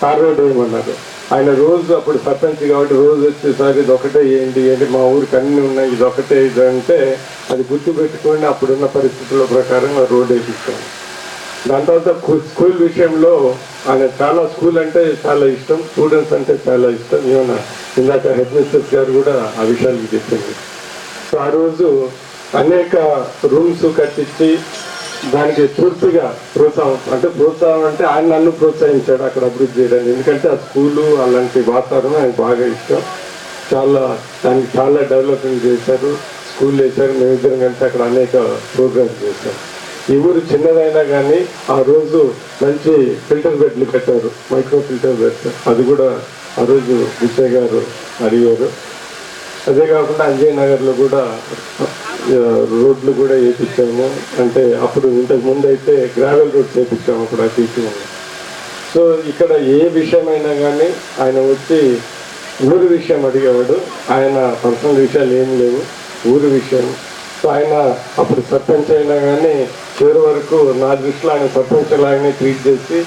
తార్ రోడ్ వేయమన్నారు. ఆయన రోజు అప్పుడు సర్పంచ్ కాబట్టి రోజు వచ్చేసరి ఇది ఒకటే ఏంటి మా ఊరికి అన్నీ ఉన్నాయి, ఇది ఒకటే ఇది అంటే అది గుర్తుపెట్టుకొని అప్పుడున్న పరిస్థితుల ప్రకారం రోడ్ వేయించాను. దాని తర్వాత స్కూల్ విషయంలో ఆయన చాలా స్కూల్ అంటే చాలా ఇష్టం, స్టూడెంట్స్ అంటే చాలా ఇష్టం. ఏమన్నా ఇందాక హెడ్ మిస్టర్స్ గారు కూడా ఆ విషయాలకి చెప్పింది. సో ఆ రోజు అనేక రూమ్స్ కట్టించి దానికి పూర్తిగా ప్రోత్సాహం అంటే ఆయన నన్ను ప్రోత్సహించాడు అక్కడ అభివృద్ధి చేయడానికి. ఎందుకంటే ఆ స్కూలు అలాంటి వాతావరణం ఆయనకు బాగా ఇష్టం. దానికి చాలా డెవలప్మెంట్ చేశారు, స్కూల్ వేశారు. మేమిద్దరం కలిసి అక్కడ అనేక ప్రోగ్రామ్స్ చేశారు. ఈ ఊరు చిన్నదైనా కానీ ఆ రోజు మంచి ఫిల్టర్ బెడ్లు కట్టారు, మైక్రో ఫిల్టర్ బెడ్స్. అది కూడా ఆ రోజు బుచ్చయ్య గారు అడిగారు. అదే కాకుండా అంజయ్ నగర్లో కూడా రోడ్లు కూడా వేయించాము. అంటే అప్పుడు ఇంతకు ముందు అయితే గ్రావెల్ రోడ్స్ వేయించాము అప్పుడు ఆ టీచింగ్. సో ఇక్కడ ఏ విషయమైనా కానీ ఆయన వచ్చి ఊరి విషయం అడిగేవాడు. ఆయన పర్సనల్ విషయాలు ఏం లేవు, ఊరి విషయం. సో ఆయన అప్పుడు సర్పంచ్ అయినా కానీ చివరి వరకు నా దృష్టిలో ఆయన సర్పంచ్ లాగానే ట్రీట్ చేసి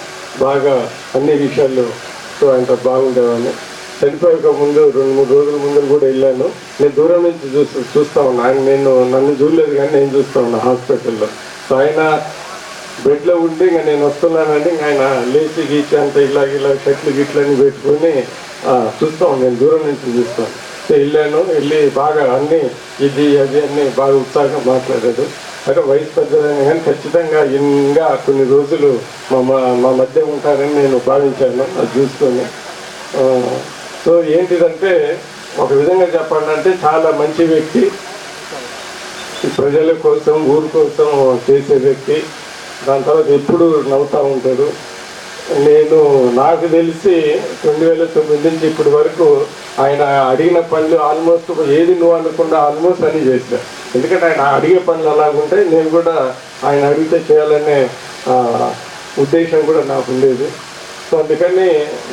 బాగా అన్ని విషయాల్లో సో ఆయన బాగుండేవాడిని. చనిపోయక ముందు 2-3 రోజుల ముందు కూడా వెళ్ళాను. నేను దూరం నుంచి చూస్తూ ఉన్నా. నన్ను చూడలేదు కానీ నేను చూస్తూ ఉన్నా హాస్పిటల్లో. సో ఆయన బెడ్లో ఉండి ఇంకా నేను వస్తున్నానంటే ఇంకా ఆయన లేచి గీచి అంత ఇలా షర్ట్లు గిట్లని పెట్టుకొని చూస్తూ ఉన్నాను. నేను దూరం నుంచి చూస్తాను. సో వెళ్ళి బాగా అన్నీ ఇది అది అన్నీ బాగా ఉత్సాహంగా మాట్లాడాడు. అంటే వయసు పెద్దదైనా కానీ ఖచ్చితంగా ఇంకా కొన్ని రోజులు మా మధ్య ఉంటారని నేను భావించాను అది చూసుకొని. సో ఏంటిదంటే ఒక విధంగా చెప్పాలంటే చాలా మంచి వ్యక్తి, ప్రజల కోసం ఊరు కోసం చేసే వ్యక్తి. దాని తర్వాత ఎప్పుడు నవ్వుతూ ఉంటాడు. నాకు తెలిసి 2009 నుంచి ఇప్పటి వరకు ఆయన అడిగిన పనులు ఆల్మోస్ట్ ఏది నువ్వు అనుకుండా ఆల్మోస్ట్ అన్నీ చేశాను. ఎందుకంటే ఆయన అడిగే పనులు అలాగుంటే నేను కూడా ఆయన అడిగితే చేయాలనే ఉద్దేశం కూడా నాకు ఉండేది. సో అందుకని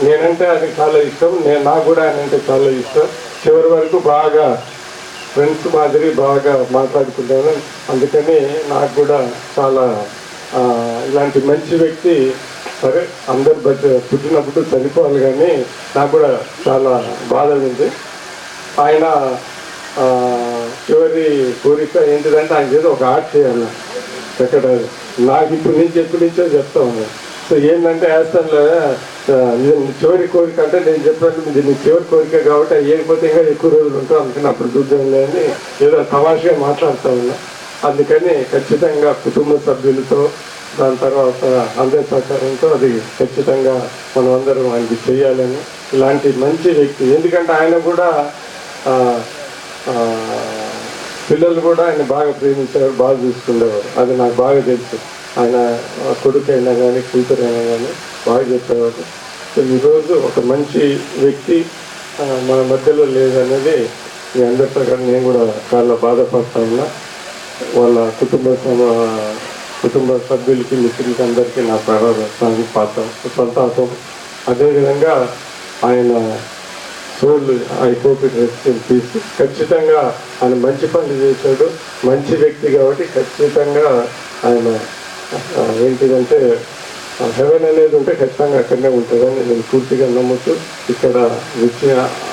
నేనంటే ఆయనకి చాలా ఇష్టం, నాకు కూడా ఆయన అంటే చాలా ఇష్టం. చివరి వరకు బాగా ఫ్రెండ్స్ మాదిరి బాగా మాట్లాడుకుంటాను. అందుకని నాకు కూడా చాలా ఇలాంటి మంచి వ్యక్తి. సరే అందరు పుట్టినప్పుడు చనిపోవాలి కానీ నాకు కూడా చాలా బాధ ఉంది. ఆయన చివరి కోరిక ఏంటిదంటే ఆయన ఏదో ఒక ఆర్ట్ చేయాలి. ఎక్కడ నాకు ఎప్పటి నుంచో చెప్తా ఉన్నాను. సో ఏంటంటే వేస్తానులే చివరి కోరిక అంటే నేను చెప్పాను ఇది నీ చివరి కోరిక కాబట్టి వేయకపోతే ఇంకా ఎక్కువ రోజులు ఉంటాం అందుకని అప్పుడు చూద్దాంలే అని ఏదో తమాషగా మాట్లాడుతూ ఉన్నా. అందుకని ఖచ్చితంగా కుటుంబ సభ్యులతో దాని తర్వాత అందరి సహకారంతో అది ఖచ్చితంగా మనం అందరం ఆయనకి చేయాలని. ఇలాంటి మంచి వ్యక్తి. ఎందుకంటే ఆయన కూడా పిల్లలు కూడా ఆయన బాగా ప్రేమించేవారు, బాగా చూసుకునేవారు. అది నాకు బాగా తెలుసు. ఆయన కొడుకు అయినా కానీ కూతురు అయినా కానీ బాగా చెప్పేవారు. సో ఈరోజు ఒక మంచి వ్యక్తి మన మధ్యలో లేదనేది మీ అందరితో కానీ నేను కూడా చాలా బాధపడతా ఉన్నా. వాళ్ళ కుటుంబ సభ్యులకి మిత్రులకి అందరికీ నా సంతాపం. అదేవిధంగా ఆయన soul I hope it rest in peace. ఖచ్చితంగా ఆయన మంచి పనులు చేశాడు, మంచి వ్యక్తి కాబట్టి ఖచ్చితంగా ఆయన ఏంటిదంటే హెవెన్ అనేది ఉంటే ఖచ్చితంగా అక్కడనే ఉంటుందని నేను పూర్తిగా నమ్ముతూ ఇక్కడ వచ్చి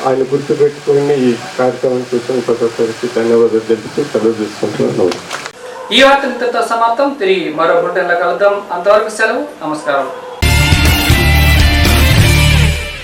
ఆయన గుర్తుపెట్టుకుని ఈ కార్యక్రమం చూసిన ప్రతి ఒక్కరికి ధన్యవాదాలు తెలుపుతూ సెలవు తీసుకుంటున్నాను. ఈ వార్త ఇంతతో సమాప్తం. తిరిగి మరో బులెటిన్లో కలుద్దాం. అంతవరకు సెలవు. నమస్కారం.